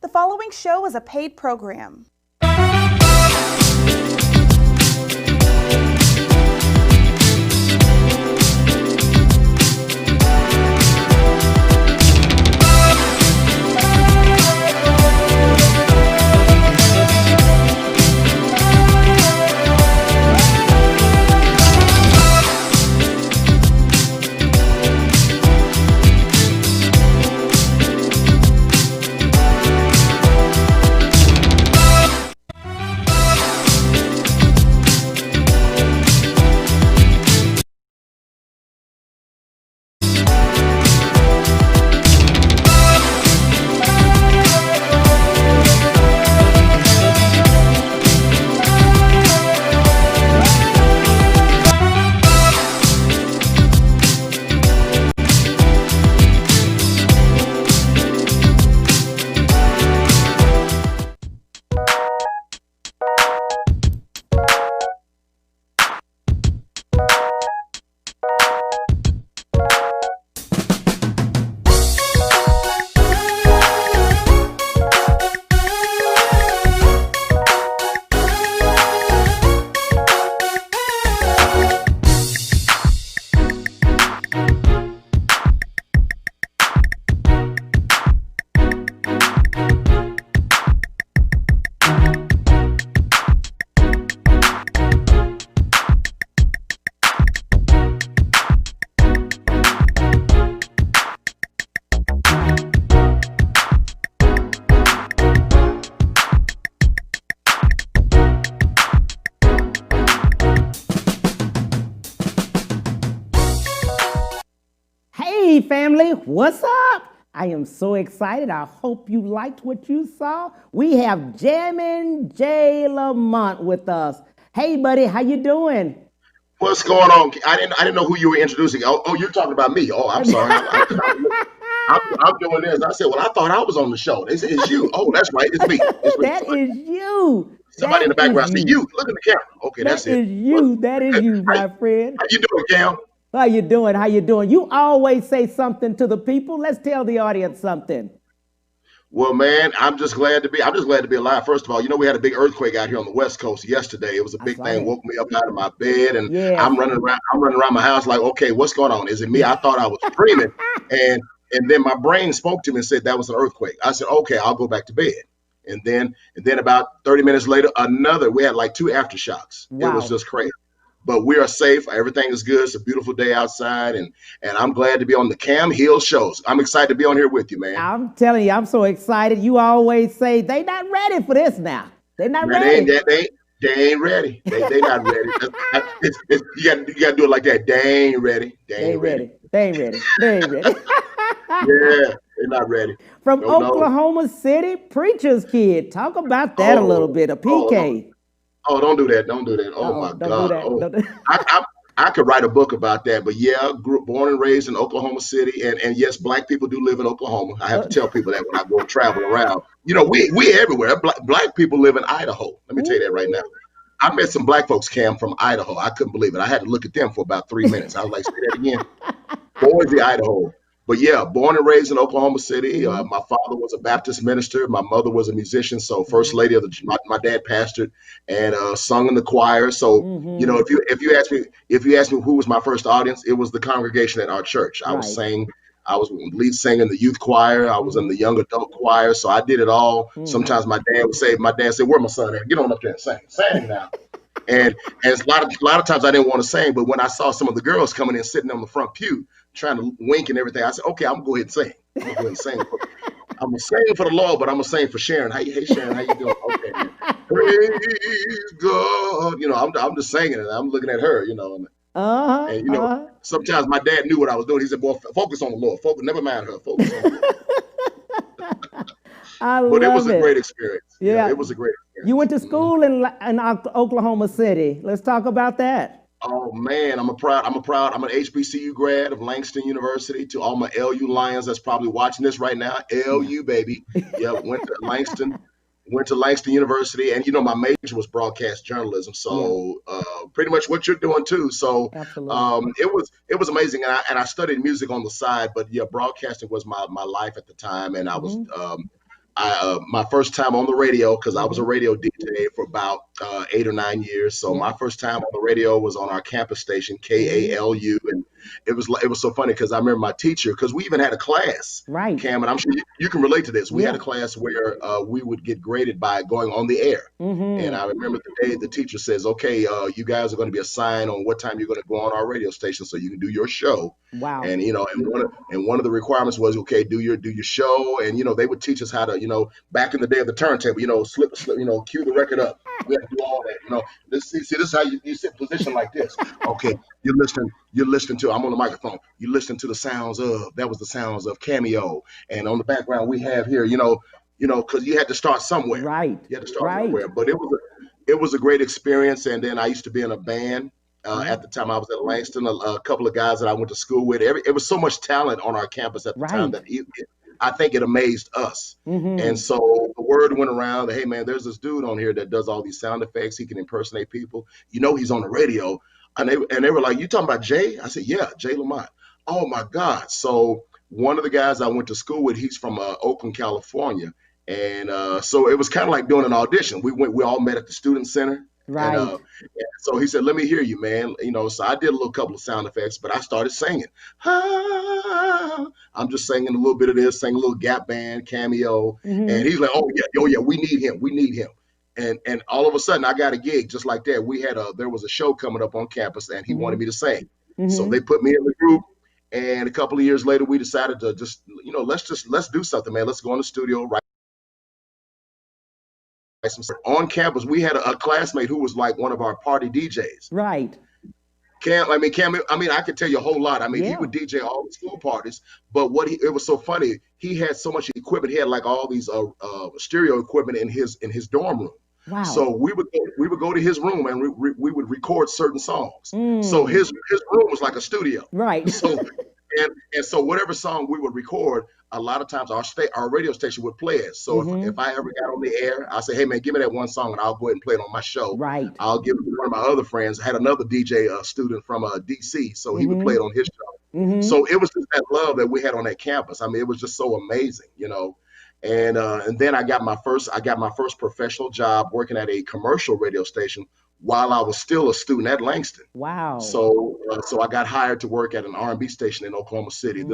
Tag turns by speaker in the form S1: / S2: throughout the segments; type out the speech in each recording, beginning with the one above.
S1: The following show is a paid program.
S2: Hey family, what's up? I am so excited. I hope you liked what you saw. We have Jammin' J. Lamont with us. Hey buddy, how you doing?
S3: What's going on? I didn't know who you were introducing. Oh, you're talking about me. Oh, I'm sorry. I'm doing this. I said, well, I thought I was on the show. They said, it's you. Oh, that's right. It's me. It's me.
S2: That is you.
S3: Somebody in the background said, you. Look at the camera. Okay, that's
S2: That is
S3: it.
S2: you. That is you, my friend.
S3: How you doing, Cam?
S2: How you doing? How you doing? You always say something to the people. Let's tell the audience something.
S3: Well, man, I'm just glad to be alive. First of all, we had a big earthquake out here on the West Coast yesterday. It was a big thing, woke me up out of my bed, and
S2: Yes.
S3: I'm running around my house like, okay, what's going on? Is it me? I thought I was dreaming. And then my brain spoke to me and said that was an earthquake. I said, okay, I'll go back to bed. And then about 30 minutes later, we had like 2 aftershocks. It was
S2: Wow.
S3: just crazy. But we are safe. Everything is good. It's a beautiful day outside, and I'm glad to be on the Cam Hill shows. I'm excited to be on here with you, man.
S2: I'm telling you, I'm so excited. You always say they not ready for this now. They're not
S3: Man,
S2: ready.
S3: they ain't ready. They not ready. You got to do it like that. They ain't ready. They
S2: They
S3: ain't
S2: ain't
S3: ready.
S2: ready. They ain't ready. They ain't ready.
S3: Yeah, they're not ready.
S2: From
S3: No, no.
S2: Oklahoma City, preacher's kid. Talk about that a little bit. A PK.
S3: Oh, don't do that. Don't do that. Oh my
S2: Don't do
S3: God.
S2: that.
S3: Oh,
S2: Don't do-
S3: I could write a book about that. But yeah, born and raised in Oklahoma City, and yes, black people do live in Oklahoma. I have to tell people that when I go travel around. We everywhere. Black people live in Idaho. Let me tell you that right now. I met some black folks, Cam, from Idaho. I couldn't believe it. I had to look at them for about 3 minutes. I was like, say that again. Boise, Idaho. But yeah, born and raised in Oklahoma City. My father was a Baptist minister. My mother was a musician. So first lady of my dad pastored and sung in the choir. So
S2: Mhm.
S3: if you ask me who was my first audience, it was the congregation at our church. I was lead singer in the youth choir. I was in the young adult choir. So I did it all. Sometimes my dad would say, "Where my son at? Get on up there and sing now." And a lot of times I didn't want to sing, but when I saw some of the girls coming in sitting on the front pew trying to wink and everything, I said, okay, I'm gonna go ahead and sing. I'm gonna sing for the Lord, but I'm gonna sing for Sharon. Hey Sharon, how you doing? Okay, man. Praise God. I'm just singing and I'm looking at her,
S2: Uh-huh.
S3: and sometimes my dad knew what I was doing. He said, boy, focus on the Lord. Never mind her. Focus on the Lord.
S2: I
S3: But it was
S2: love
S3: a
S2: it.
S3: great experience.
S2: Yeah.
S3: It was a great experience.
S2: You went to school in Oklahoma City. Let's talk about that.
S3: Oh man, I'm an HBCU grad of Langston University. To all my LU Lions that's probably watching this right now,
S2: Yeah.
S3: LU baby. Yeah, went to Langston University, and my major was broadcast journalism. So pretty much what you're doing too. So
S2: Absolutely.
S3: it was amazing, and I studied music on the side, but yeah, broadcasting was my life at the time, and I was My first time on the radio, because I was a
S2: Mm-hmm.
S3: radio DJ for about 8 or 9 years. So
S2: Yeah.
S3: my first time on the radio was on our campus station,
S2: Mm-hmm.
S3: KALU, and it was so funny because I remember my teacher, because we even had a class,
S2: Right.
S3: Cam, and I'm sure you can relate to this. We had
S2: Yeah.
S3: a class where we would get graded by going on the air. And
S2: Mm-hmm.
S3: I remember the day the teacher says, "Okay, you guys are going to be assigned on what time you're going to go on our radio station so you can do your show."
S2: Wow.
S3: And one of the requirements was, okay, do your show, and they would teach us how to, back in the day of the turntable, slip, cue the record up. We had to do all that. This is how you sit in position like this. Okay, you're listening to. I'm on the microphone. You listen to the sounds of. That was the sounds of Cameo, and on the background we have here, because you had to start somewhere.
S2: Right.
S3: You had to start
S2: Right.
S3: somewhere. But it was a great experience. And then I used to be in a band.
S2: Yeah.
S3: At the time I was at Langston, a couple of guys that I went to school with. It was so much talent on our campus at the time
S2: Right.
S3: that I think it amazed us. And
S2: Mm-hmm.
S3: so the word went around that, hey, man, there's this dude on here that does all these sound effects. He can impersonate people. He's on the radio. And they were like, you talking about Jay? I said, yeah, Jay Lamont. Oh, my God. So one of the guys I went to school with, he's from Oakland, California. And so it was kind of like doing an audition. We all met at the student center. And
S2: Right.
S3: so he said, let me hear you, man. So I did a little couple of sound effects, but I started singing. Ah, I'm just singing a little bit of this, singing a little Gap Band cameo. And
S2: Mm-hmm.
S3: he's like, oh yeah, we need him. We need him. And all of a sudden I got a gig just like that. There was a show coming up on campus and he wanted
S2: Mm-hmm.
S3: me to sing. So
S2: Mm-hmm.
S3: they put me in the group. And a couple of years later, we decided to let's do something, man. Let's go in the studio, write some stuff. On campus. We had a classmate who was like one of our party DJs.
S2: Right.
S3: Cam, I could tell you a whole lot. I mean, he
S2: Yeah.
S3: would DJ all the school parties, but it was so funny. He had so much equipment. He had like all these stereo equipment in his dorm room.
S2: Wow.
S3: So we would go to his room and we would record certain songs. So
S2: Mm.
S3: his room was like a studio.
S2: Right.
S3: So and so whatever song we would record, a lot of times our radio station would play it. So if
S2: Mm-hmm.
S3: I ever got on the air, I'll say, hey man, give me that one song and I'll go ahead and play it on my show.
S2: Right.
S3: I'll give it to one of my other friends. I had another DJ student from DC, so he would play
S2: Mm-hmm.
S3: it on his show.
S2: Mm-hmm.
S3: So it was just that love that we had on that campus. I mean, it was just so amazing. And then I got my first professional job working at a commercial radio station while I was still a student at Langston.
S2: Wow.
S3: So I got hired to work at an R&B station in Oklahoma City.
S2: Mm-hmm.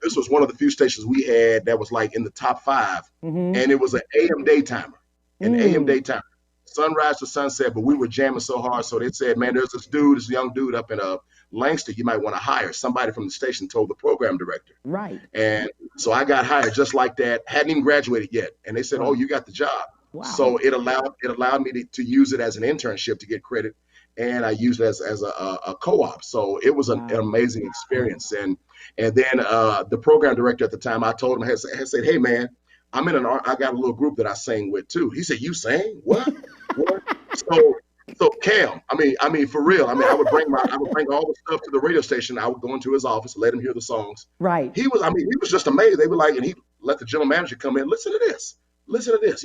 S3: This was one of the few stations we had that was like in the top 5,
S2: Mm-hmm.
S3: and it was an AM daytimer, an AM
S2: Mm.
S3: daytimer, sunrise to sunset. But we were jamming so hard, so they said, "Man, there's this young dude up in Langston. You might want to hire." Somebody from the station told the program director,
S2: Right.
S3: and so I got hired just like that. Hadn't even graduated yet, and they said, "Oh,
S2: Wow.
S3: you got the job."
S2: Wow.
S3: So it allowed me to use it as an internship to get credit, and I used it as a co-op. So it was an
S2: Wow.
S3: amazing experience. And then the program director at the time, I told him, I had said, "Hey man, I got a little group that I sing with too." He said, "You sing? What? What?" So Cam, I mean for real. I would bring all the stuff to the radio station. I would go into his office, let him hear the songs.
S2: Right.
S3: He was just amazed. They were like, and he let the general manager come in. Listen to this. Listen to this.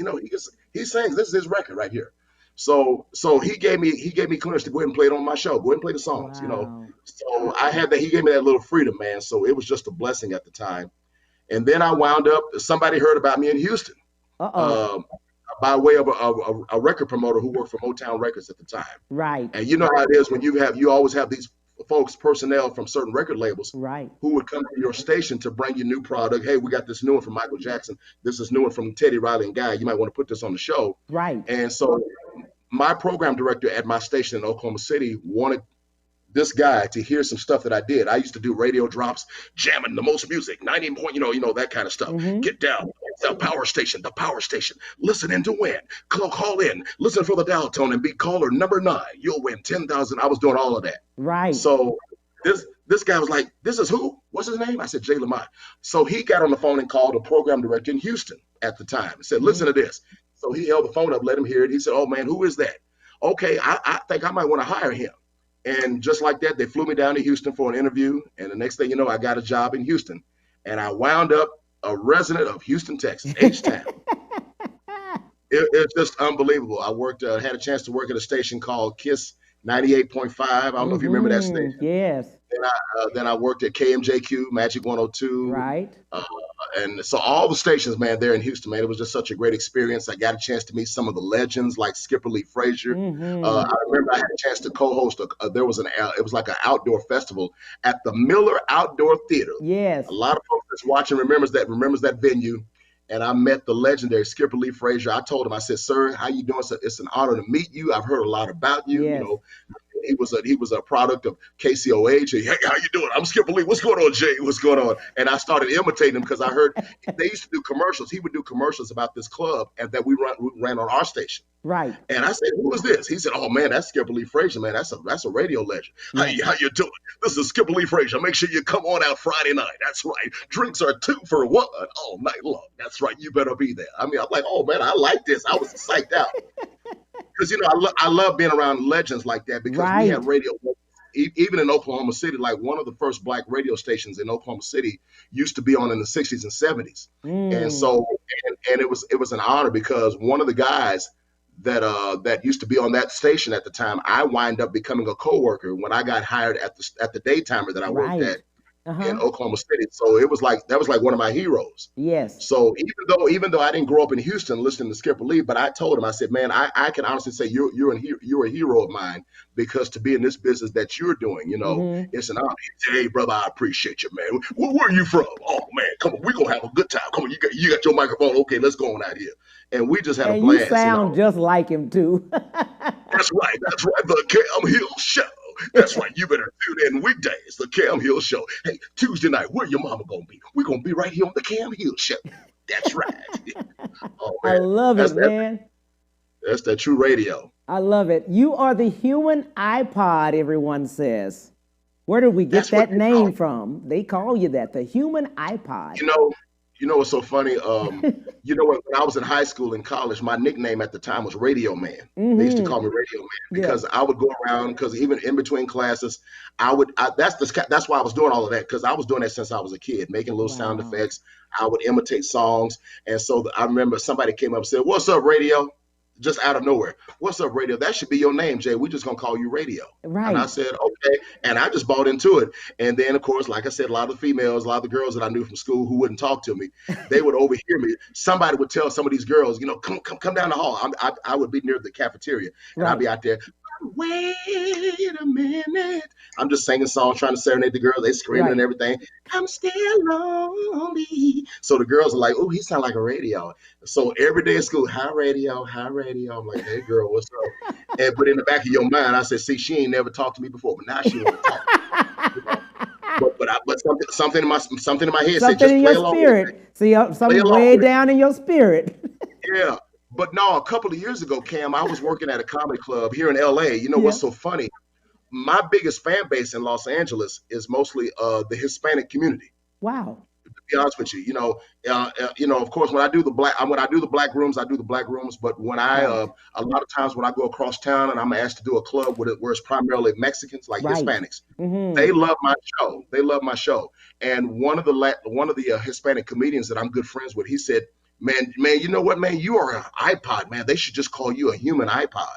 S3: He sings. This is his record right here. So he gave me clearance to go ahead and play it on my show. Go ahead and play the songs.
S2: Wow.
S3: So I had that. He gave me that little freedom, man. So it was just a blessing at the time. And then I wound up. Somebody heard about me in Houston,
S2: Uh-oh.
S3: um, by way of a record promoter who worked for Motown Records at the time.
S2: Right.
S3: And you know how it is when you always have these personnel from certain record labels
S2: Right.
S3: who would come to your station to bring you new product. Hey, we got this new one from Michael Jackson. This is new one from Teddy Riley and Guy. You might want to put this on the show.
S2: Right.
S3: And so my program director at my station in Oklahoma City wanted this guy to hear some stuff that I did. I used to do radio drops, jamming the most music, 90 point, that kind of stuff.
S2: Mm-hmm.
S3: Get down, the power station, listen in to win. Call in, listen for the dial tone and be caller number 9. You'll win 10,000. I was doing all of that.
S2: Right.
S3: So this guy was like, this is who? What's his name? I said, Jay Lamont. So he got on the phone and called a program director in Houston at the time and said, listen to this. So he held the phone up, let him hear it. He said, oh man, who is that? Okay, I think I might want to hire him. And just like that, they flew me down to Houston for an interview. And the next thing you know, I got a job in Houston. And I wound up a resident of Houston, Texas, H-Town. It's just unbelievable. I had a chance to work at a station called KISS 98.5. I don't know if you remember that station.
S2: Yes.
S3: Then I worked at KMJQ, Magic 102.
S2: Right.
S3: And so all the stations, man, there in Houston, man, it was just such a great experience. I got a chance to meet some of the legends like Skipper Lee Frazier. I remember I had a chance to co-host. It was like an outdoor festival at the Miller Outdoor Theater.
S2: Yes.
S3: A lot of folks that's watching remembers that venue. And I met the legendary Skipper Lee Frazier. I told him, I said, "Sir, how you doing? So it's an honor to meet you. I've heard a lot about you.
S2: Yes.
S3: You know, he was a product of KCOH. Hey, how you doing? I'm Skipper Lee. What's going on, Jay? What's going on?" And I started imitating him because I heard they used to do commercials. He would do commercials about this club and that we ran on our station.
S2: Right.
S3: And I said, "Who is this?" He said, "Oh man, that's Skipper Lee Frazier, man. That's a radio legend. How you doing? This is Skipper Lee Frazier. Make sure you come on out Friday night. That's right. Drinks are 2 for 1 all night long. That's right. You better be there." I mean, I'm like, "Oh man, I like this." I was psyched out because I love being around legends like that because we had radio. Even in Oklahoma City, like one of the first black radio stations in Oklahoma City used to be on in the 60s and 70s. And so, and it was an honor because one of the guys that used to be on that station at the time, I wind up becoming a coworker when I got hired at the daytimer that I worked at in Oklahoma City. So that was like one of my heroes.
S2: Yes.
S3: So even though I didn't grow up in Houston listening to Skipper Lee, but I told him, I said, "Man, I can honestly say you're a hero of mine because to be in this business that you're doing, it's an honor." He said, "Hey brother, I appreciate you, man. Where are you from?" "Oh man, come on, we're gonna have a good time. Come on, you got your microphone. Okay, let's go on out here." And we just had a blast.
S2: You sound just like him too.
S3: That's right. The Cam Hill Show. That's right. You better tune in weekdays, the Cam Hill Show. Hey, Tuesday night, where your mama gonna be? We're gonna be right here on the Cam Hill Show. That's right. Oh, man.
S2: I love it, man.
S3: That's that true radio.
S2: I love it. You are the human iPod, everyone says. Where did we get that name from? They call you that, the human iPod.
S3: You know what's so funny? When I was in high school and college, my nickname at the time was Radio Man. They used to call me Radio Man because I would go around, because even in between classes, that's why I was doing all of that, because I was doing that since I was a kid, making little sound effects. I would imitate songs. And so I remember somebody came up and said, "What's up, Radio?" Just out of nowhere. "What's up, Radio? That should be your name, Jay. We're just going to call you Radio."
S2: Right.
S3: And I said, "Okay." And I just bought into it. And then, of course, like I said, a lot of the females, a lot of the girls that I knew from school who wouldn't talk to me, they would overhear me. Somebody would tell some of these girls, come down the hall. I would be near the cafeteria. And I'd be out there, "Wait a minute." I'm just singing songs, trying to serenade the girls. They screaming and everything. "I'm still lonely." So the girls are like, "Oh, he sound like a radio." So every day at school, "Hi, Radio, hi, Radio." I'm like, "Hey, girl, what's up?" But in the back of your mind, I said, "See, she ain't never talked to me before, but now she want to talk." But something in my head said, "Just play along."
S2: See, something way down in your spirit.
S3: Yeah. But no, a couple of years ago, Cam, I was working at a comedy club here in LA. You know what's so funny? My biggest fan base in Los Angeles is mostly the Hispanic community.
S2: Wow.
S3: To be honest with you, of course, when I do the black rooms, I do the black rooms. But when a lot of times when I go across town and I'm asked to do a club where it's primarily Mexicans, like Hispanics, they love my show. They love my show. And one of the Hispanic comedians that I'm good friends with, he said, Man, you know what, man? You are an iPod, man. They should just call you a human iPod.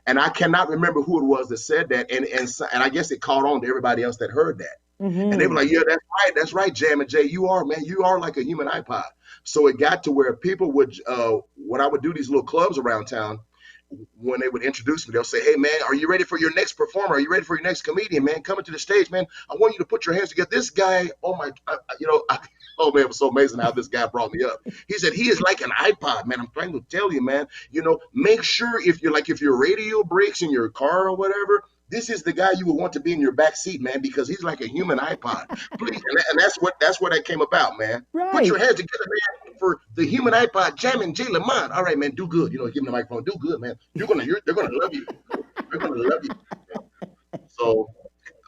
S3: And I cannot remember who it was that said that. And I guess it caught on to everybody else that heard that. And they were like, "Yeah, that's right, Jam and Jay. You are like a human iPod." So it got to where people would, when I would do these little clubs around town, when they would introduce me, they'll say, "Hey man, are you ready for your next performer? Are you ready for your next comedian, man? Coming to the stage, man. I want you to put your hands together. This guy, oh my, oh man, it was so amazing how this guy brought me up. He said, he is like an iPod, man. I'm trying to tell you, man, make sure if your radio breaks in your car or whatever, this is the guy you would want to be in your back seat, man, because he's like a human iPod." Please, and that's where that came about, man.
S2: Right.
S3: Put your hands together, man, for the human iPod, Jam and Jay Lamon. All right, man, do good. Give him the microphone. Do good, man. They're gonna love you. They're gonna love you. So,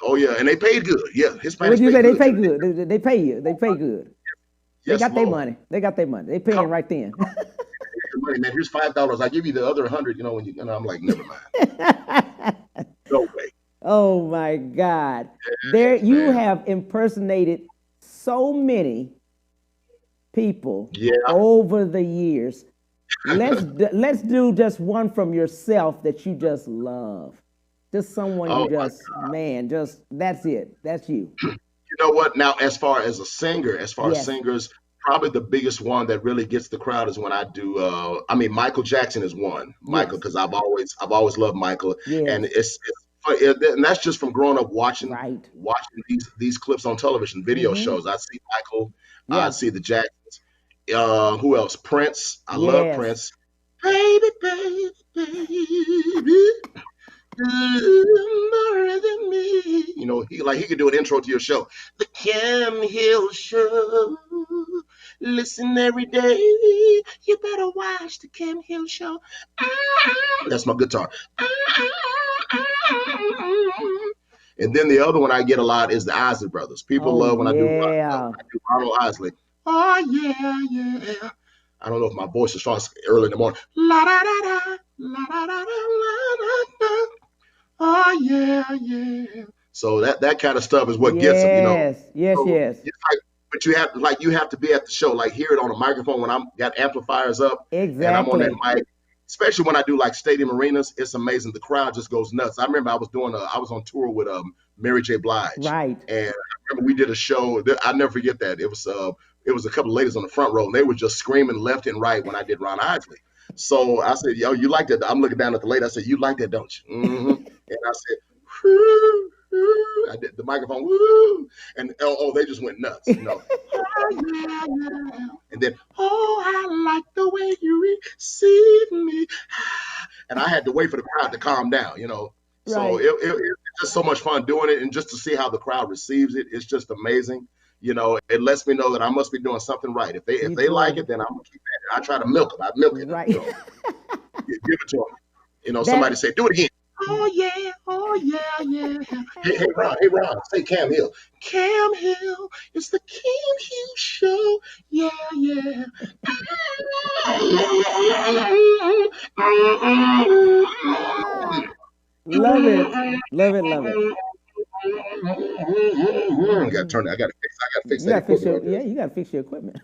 S3: oh yeah, and they paid good. Yeah, Hispanics.
S2: What did you say? They pay good. They pay you. They pay good.
S3: Yes,
S2: they got their money. They got their money. They paying right then.
S3: Money, man. Here's $5. I give you the other 100. I'm like, never mind. No way.
S2: Oh my God! You have impersonated so many people over the years. Let's do just one from yourself that you just love. Just someone you
S3: Oh my
S2: just, man, just that's it. That's you.
S3: You know what? Now, as far as a singer, as far as
S2: Yes.
S3: singers, probably the biggest one that really gets the crowd is when I do. I mean, Michael Jackson is one. Michael,
S2: Yes.
S3: because I've always loved Michael, and
S2: Yes.
S3: and that's just from growing up watching
S2: Right.
S3: these clips on television, video
S2: Mm-hmm.
S3: shows. I see Michael, I
S2: Yeah.
S3: see the Jacksons. Who else? Prince. I love
S2: Yes.
S3: Prince. Baby, baby, baby. More than me. He could do an intro to your show. The Cam Hill Show. Listen every day. You better watch the Cam Hill Show. That's my guitar. And then the other one I get a lot is the Isley Brothers. People
S2: Oh
S3: love when
S2: yeah.
S3: I do Ronald Isley. Oh yeah, yeah. I don't know if my voice is strong early in the morning. La da da da, la da da da, la da da. Oh yeah, yeah. So that kind of stuff is what gets them.
S2: Yes. Yes.
S3: So
S2: Yes.
S3: it's like, but you have to be at the show, like hear it on a microphone when I'm got amplifiers up and I'm on that
S2: Exactly.
S3: mic. Especially when I do like stadium arenas, it's amazing. The crowd just goes nuts. I remember I was on tour with Mary J. Blige,
S2: Right.
S3: and I remember we did a show. I never forget that. It was a couple of ladies on the front row, and they were just screaming left and right when I did Ron Isley. So I said, "Yo, you like that?" I'm looking down at the lady. I said, "You like that, don't you?" And I said, "Whoo, whoo." I did the microphone, woo, and they just went nuts. Oh, yeah, yeah. And then, oh, I like the way you receive me. And I had to wait for the crowd to calm down. So
S2: Right.
S3: it's just so much fun doing it, and just to see how the crowd receives it, it's just amazing. It lets me know that I must be doing something right. If they if
S2: You
S3: they like
S2: doing
S3: it, then I'm gonna keep at it. I try to milk them. I milk it.
S2: right.
S3: Give it to them.
S2: That
S3: Somebody say, do it again. Oh yeah, oh yeah, yeah. Hey Ron, say Cam Hill. Cam Hill, it's the Cam Hill Show. Yeah, yeah.
S2: love it. Love it. Love it.
S3: I gotta turn it. I gotta fix
S2: You
S3: that
S2: gotta fix
S3: equipment
S2: your
S3: on there.
S2: yeah, you gotta fix your equipment.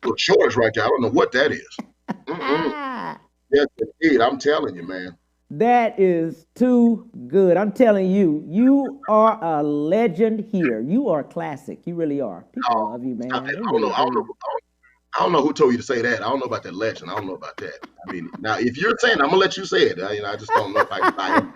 S3: Little shortage right there. I don't know what that is. Mm-mm.
S2: Ah,
S3: Yes, indeed. I'm telling you, man.
S2: that is too good. I'm telling you, you are a legend here. You are classic. You really are. People
S3: Oh,
S2: love you,
S3: stop
S2: man.
S3: that.
S2: They
S3: I don't know.
S2: really
S3: I don't know.
S2: do.
S3: I don't know who told you to say that. I don't know about that legend. I don't know about that. I mean, now if you're saying, I'm gonna let you say it. I just don't know if I can buy into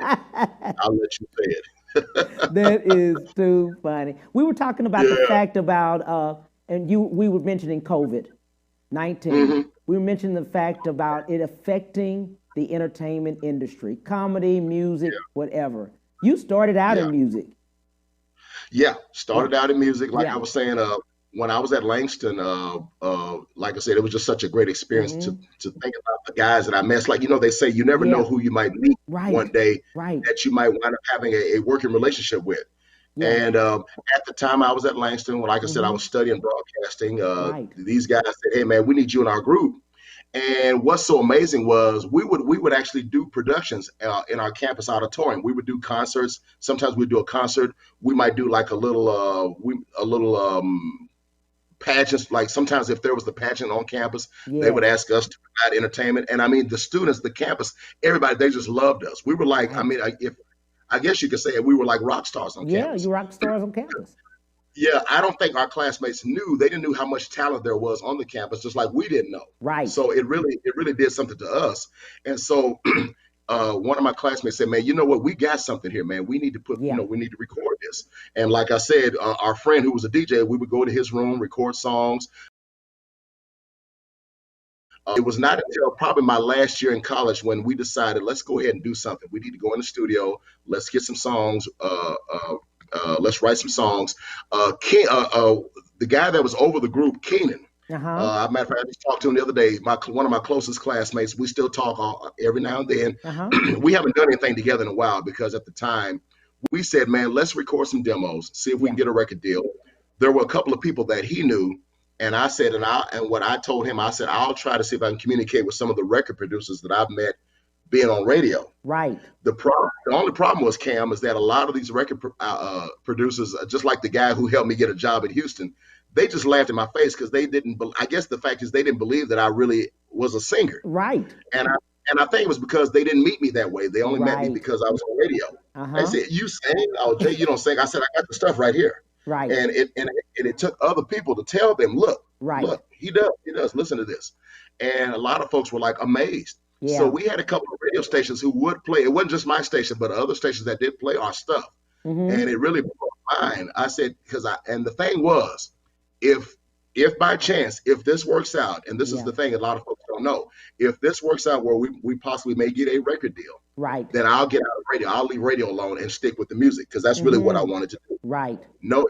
S3: it. I'll let you say it.
S2: That is too funny. We were talking about the
S3: Yeah.
S2: fact about and we were mentioning COVID-19.
S3: Hmm.
S2: We were mentioning the fact about it affecting the entertainment industry, comedy, music, whatever. You started out
S3: Yeah.
S2: in music.
S3: Yeah.
S2: Yeah.
S3: Started out in music, like I
S2: Yeah.
S3: was saying. When I was at Langston, like I said, it was just such a great experience to
S2: Hmm.
S3: to think about the guys that I met. It's like they say you never know
S2: Yeah.
S3: who you might meet one
S2: Right.
S3: day
S2: Right.
S3: that you might wind up having a working relationship with.
S2: Yeah.
S3: And at the time I was at Langston, well, like I said, I
S2: Hmm.
S3: was studying broadcasting.
S2: Right.
S3: These guys said, "Hey, man, we need you in our group." And what's so amazing was we would actually do productions in our campus auditorium. We would do concerts. Sometimes we'd do a concert. We might do like a little pageants. Like sometimes if there was the pageant on campus, they would
S2: Yes.
S3: ask us to provide entertainment. And I mean, the students, the campus, everybody, they just loved us. We were like, I
S2: Right.
S3: mean, if I guess you could say it, we were like rock stars on
S2: Yeah.
S3: campus.
S2: You rock stars on campus.
S3: Yeah, I don't think our classmates knew. They didn't know how much talent there was on the campus, just like we didn't know.
S2: Right.
S3: So it really did something to us. And so one of my classmates said, "Man, you know what? We got something here, man. We need to
S2: Yeah.
S3: we need to record this." And like I said, our friend who was a DJ, we would go to his room, record songs. It was not until probably my last year in college when we decided, let's go ahead and do something. We need to go in the studio. Let's get some songs. Let's write some songs. The guy that was over the group, Keenan.
S2: Uh huh.
S3: Matter of fact, I just talked to him the other day. One of my closest classmates. We still talk every now and then.
S2: Uh huh.
S3: We haven't done anything together in a while because at the time we said, man, let's record some demos, see if we
S2: Yeah.
S3: can get a record deal. There were a couple of people that he knew, and I said, and what I told him, I said, I'll try to see if I can communicate with some of the record producers that I've met being on radio.
S2: Right.
S3: The only problem was, Cam, is that a lot of these record producers, just like the guy who helped me get a job in Houston, they just laughed in my face because they didn't. I guess the fact is they didn't believe that I really was a singer.
S2: Right.
S3: And And I think it was because they didn't meet me that way. They only met me
S2: Right.
S3: because I was on radio. They
S2: Uh-huh.
S3: said, "You sing?" "Oh, Jay, you don't sing." I said, "I got the stuff right here."
S2: Right.
S3: And it took other people to tell them,
S2: Right.
S3: look, he does. Listen to this. And a lot of folks were like amazed. So
S2: Yeah.
S3: we had a couple of radio stations who would play. It wasn't just my station, but other stations that did play our stuff. And
S2: Mm-hmm.
S3: it really blew my mind. I said, and the thing was, if if by chance, if this works out, and this is
S2: Yeah.
S3: the thing a lot of folks don't know, if this works out where we possibly may get a record deal,
S2: Right.
S3: then I'll get out of radio. I'll leave radio alone and stick with the music because that's really what I
S2: Mm-hmm.
S3: wanted to do.
S2: Right.
S3: No,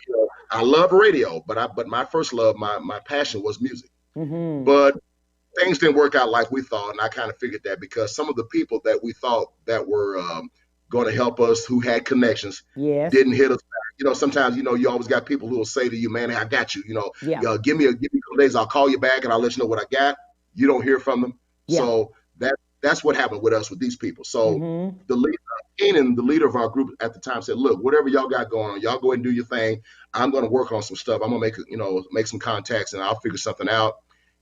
S3: I love radio, but my first love, my passion was music.
S2: Mm-hmm.
S3: But things didn't work out like we thought, and I kind of figured that because some of the people that we thought that were going to help us, who had connections,
S2: Yes.
S3: didn't hit us back. Sometimes you always got people who will say to you, "Man, I got you."
S2: Yeah.
S3: Give me a couple days, I'll call you back, and I'll let you know what I got. You don't hear from them,
S2: Yeah.
S3: so that's what happened with us with these people. So
S2: Mm-hmm.
S3: the leader, Keenan, the leader of our group at the time, said, "Look, whatever y'all got going on, y'all go ahead and do your thing. I'm going to work on some stuff. I'm going to make some contacts, and I'll figure something out."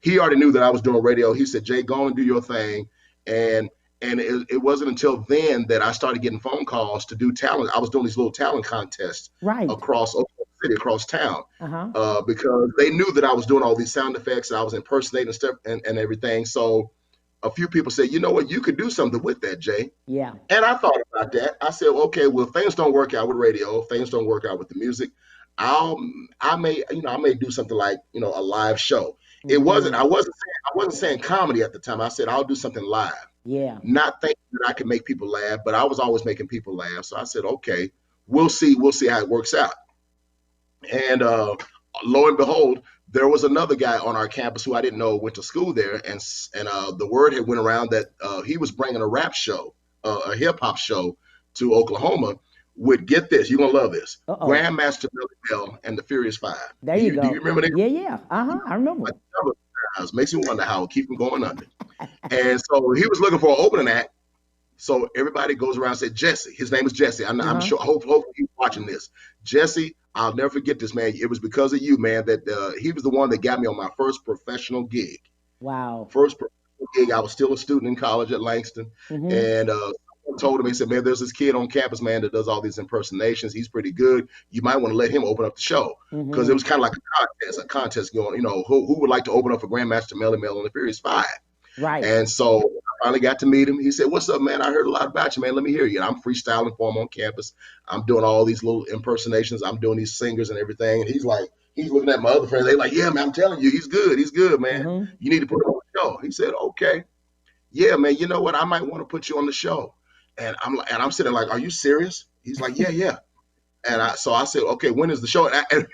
S3: He already knew that I was doing radio. He said, "Jay, go and do your thing." And it wasn't until then that I started getting phone calls to do talent. I was doing these little talent contests
S2: Right.
S3: across Oklahoma City, across town,
S2: Uh-huh.
S3: because they knew that I was doing all these sound effects and I was impersonating stuff and everything. So a few people said, "You know what, you could do something with that, Jay."
S2: Yeah.
S3: And I thought about that. I said, "Okay, well, if things don't work out with radio, if things don't work out with the music, I may do something like, a live show." It wasn't,
S2: Mm-hmm.
S3: I wasn't saying comedy at the time. I said, I'll do something live,
S2: Yeah.
S3: not thinking that I could make people laugh, but I was always making people laugh. So I said, okay, we'll see how it works out. And lo and behold, there was another guy on our campus who I didn't know went to school there, and the word had went around that he was bringing a rap show, a hip hop show to Oklahoma. Would get this, you're gonna love this.
S2: Uh-oh.
S3: Grandmaster Billy Bell and the Furious Five.
S2: There
S3: Do
S2: you
S3: you
S2: go.
S3: remember that?
S2: Yeah, yeah. Uh-huh. I remember.
S3: Makes me wonder how keep them going under. And so he was looking for an opening act. So everybody goes around and said, "Jesse," his name is Jesse. I'm
S2: Uh-huh.
S3: sure, hopefully he's watching this. "Jesse, I'll never forget this, man. It was because of you, man, that he was the one that got me on my first professional gig.
S2: Wow.
S3: First professional gig. I was still a student in college at Langston.
S2: Mm-hmm.
S3: And someone told him, he said, "Man, there's this kid on campus, man, that does all these impersonations. He's pretty good. You might want to let him open up the show." Because it
S2: Mm-hmm.
S3: was kind of like a contest going, who would like to open up for Grandmaster Melly Mel and the Furious Five.
S2: Right.
S3: And so I finally got to meet him. He said, "What's up, man? I heard a lot about you, man. Let me hear you." And I'm freestyling for him on campus. I'm doing all these little impersonations. I'm doing these singers and everything. And he's looking at my other friends. They're like, "Yeah, man, I'm telling you, he's good. He's good, man.
S2: Mm-hmm.
S3: You need to put him on the show." He said, "Okay. Yeah, man, you know what? I might want to put you on the show." And I'm sitting like, "Are you serious?" He's like, "Yeah, yeah." So I said, "Okay, when is the show?" And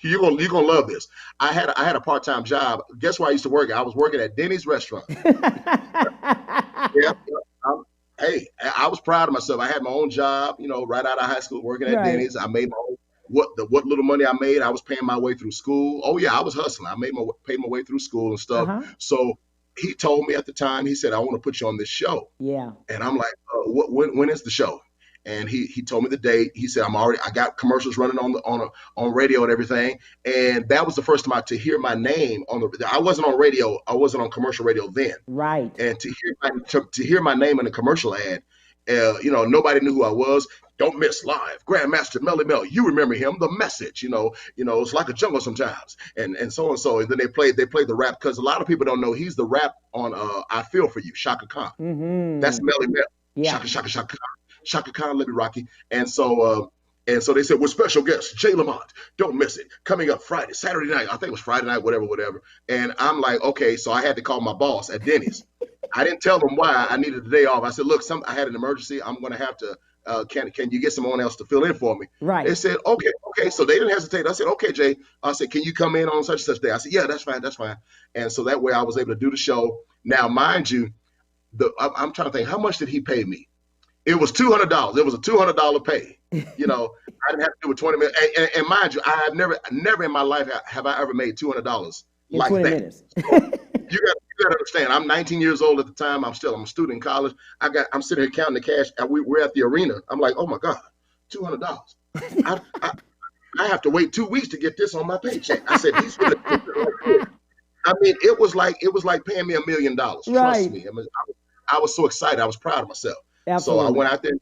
S3: you're gonna love this. I had a part-time job. Guess where I used to work? I was working at Denny's restaurant. Yeah. Hey, I was proud of myself. I had my own job, right out of high school, working at
S2: Right.
S3: Denny's. I made my own. What little money I made, I was paying my way through school. Oh yeah, I was hustling. I paid my way through school and stuff.
S2: Uh-huh.
S3: So he told me at the time. He said, "I want to put you on this show."
S2: Yeah.
S3: And I'm like, when is the show?" And he told me the date. He said, I got commercials running on radio and everything. And that was the first time to hear my name I wasn't on radio. I wasn't on commercial radio then.
S2: Right.
S3: And to hear my name in a commercial ad, nobody knew who I was. "Don't miss live, Grandmaster Melly Mel. You remember him, the message, it's like a jungle sometimes." And so and so. And then they played the rap, because a lot of people don't know he's the rap on "I Feel For You," Shaka Khan.
S2: Mm-hmm.
S3: That's Melly Mel.
S2: Yeah.
S3: Shaka, Shaka, Shaka Khan. Shaka Khan, let me Rocky. And so they said, "With special guest Jay Lamont, don't miss it. Coming up Saturday night." I think it was Friday night, whatever. And I'm like, okay. So I had to call my boss at Denny's. I didn't tell them why I needed the day off. I said, "Look, I had an emergency. I'm going to have to. Can you get someone else to fill in for me?"
S2: Right.
S3: They said, okay. So they didn't hesitate. I said, "Okay, Jay." I said, "Can you come in on such and such day?" I said, "Yeah, that's fine. And so that way I was able to do the show. Now, mind you, I'm trying to think, how much did he pay me? It was $200. It was a $200 pay. I didn't have to do it 20 minutes. And mind you, I have never in my life have I ever made $200
S2: In
S3: like
S2: 20
S3: that.
S2: minutes.
S3: You got to understand. I'm 19 years old at the time. I'm a student in college. I'm sitting here counting the cash. And we're at the arena. I'm like, oh my God, $200. I have to wait 2 weeks to get this on my paycheck. I said, I mean, it was like paying me $1 million. Trust
S2: Right.
S3: me. I was so excited. I was proud of myself.
S2: Absolutely.
S3: So I went out there.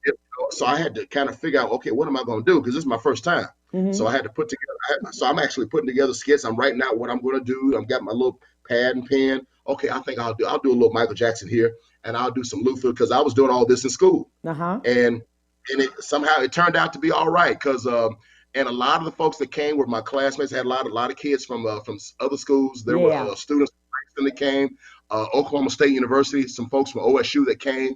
S3: So I had to kind of figure out, okay, what am I going to do? Because this is my first time. So I had to put together. So I'm actually putting together skits. I'm writing out what I'm going to do. I've got my little pad and pen. Okay, I think I'll do a little Michael Jackson here, and I'll do some Luther because I was doing all this in school. And it turned out to be all right because and a lot of the folks that came were my classmates. I had a lot of kids from other schools. There were students from that came, Oklahoma State University, some folks from OSU that came,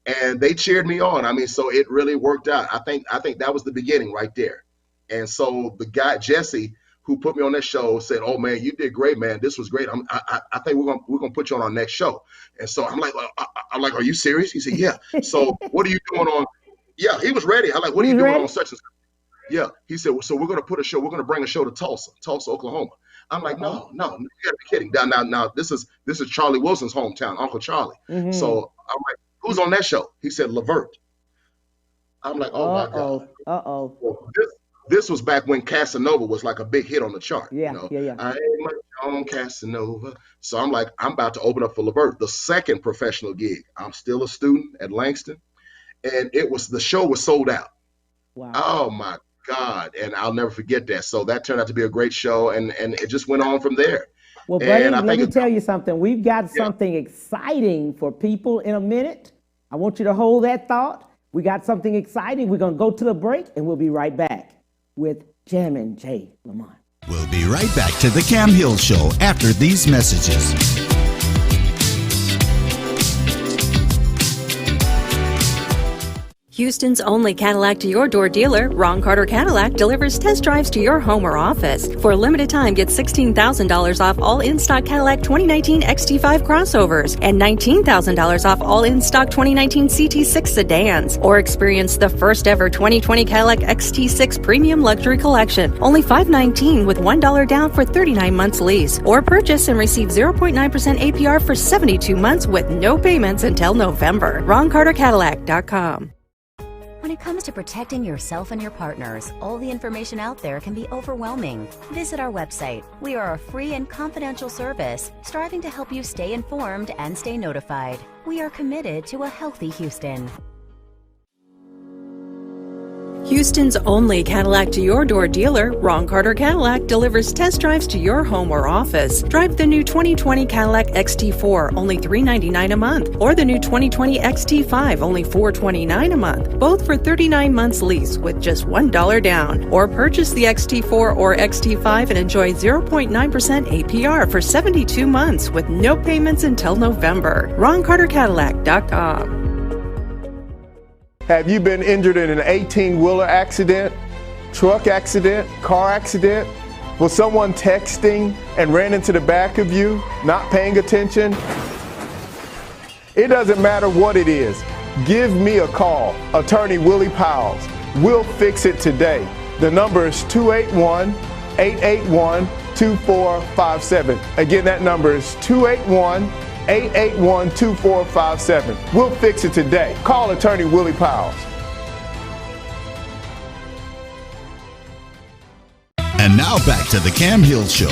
S3: and they cheered me on. I mean, so it really worked out. I think that was the beginning right there. And so the guy Jesse, who put me on that show, said, "Oh man, you did great, man. This was great. I think we're gonna put you on our next show." And so I'm like, "Are you serious?" He said, "Yeah." So what are you doing on? Yeah, he was ready. I'm like, "What are you doing on such and such?" Yeah, he said, "So we're gonna put a show. We're gonna bring a show to Tulsa, Oklahoma." I'm like, "No, you gotta be kidding." Now this is Charlie Wilson's hometown, Uncle Charlie. So I'm like, "Who's on that show?" He said, "Levert." I'm like, "Oh my God." Well, this was back when Casanova was like a big hit on the chart. I ain't much on Casanova. So I'm like, I'm about to open up for Levert, the second professional gig. I'm still a student at Langston, and the show was sold out. Wow. Oh my God. And I'll never forget that. So that turned out to be a great show, and it just went on from there.
S2: Well, buddy, let me tell you something. We've got something exciting for people in a minute. I want you to hold that thought. We got something exciting. We're going to go to the break, and we'll be right back with Jammin' J. Lamon.
S4: We'll be right back to the Cam Hill Show after these messages.
S5: Houston's only Cadillac to your door dealer, Ron Carter Cadillac, delivers test drives to your home or office. For a limited time, get $16,000 off all in-stock Cadillac 2019 XT5 crossovers and $19,000 off all in-stock 2019 CT6 sedans. Or experience the first ever 2020 Cadillac XT6 Premium Luxury Collection, only $519 with $1 down for 39 months lease. Or purchase and receive 0.9% APR for 72 months with no payments until November. RonCarterCadillac.com.
S6: When it comes to protecting yourself and your partners, all the information out there can be overwhelming. Visit our website. We are a free and confidential service striving to help you stay informed and stay notified. We are committed to a healthy Houston.
S5: Houston's only Cadillac to your door dealer, Ron Carter Cadillac, delivers test drives to your home or office. Drive the new 2020 Cadillac XT4, only $399 a month, or the new 2020 XT5, only $429 a month, both for 39 months lease with just $1 down. Or purchase the XT4 or XT5 and enjoy 0.9% APR for 72 months with no payments until November. RonCarterCadillac.com.
S7: Have you been injured in an 18-wheeler accident, truck accident, car accident? Was someone texting and ran into the back of you, not paying attention? It doesn't matter what it is. Give me a call, Attorney Willie Powles. We'll fix it today. The number is 281-881-2457. Again, that number is 281-881-2457. We'll fix it today. Call Attorney Willie Powles.
S4: And now back to the Cam Hill Show.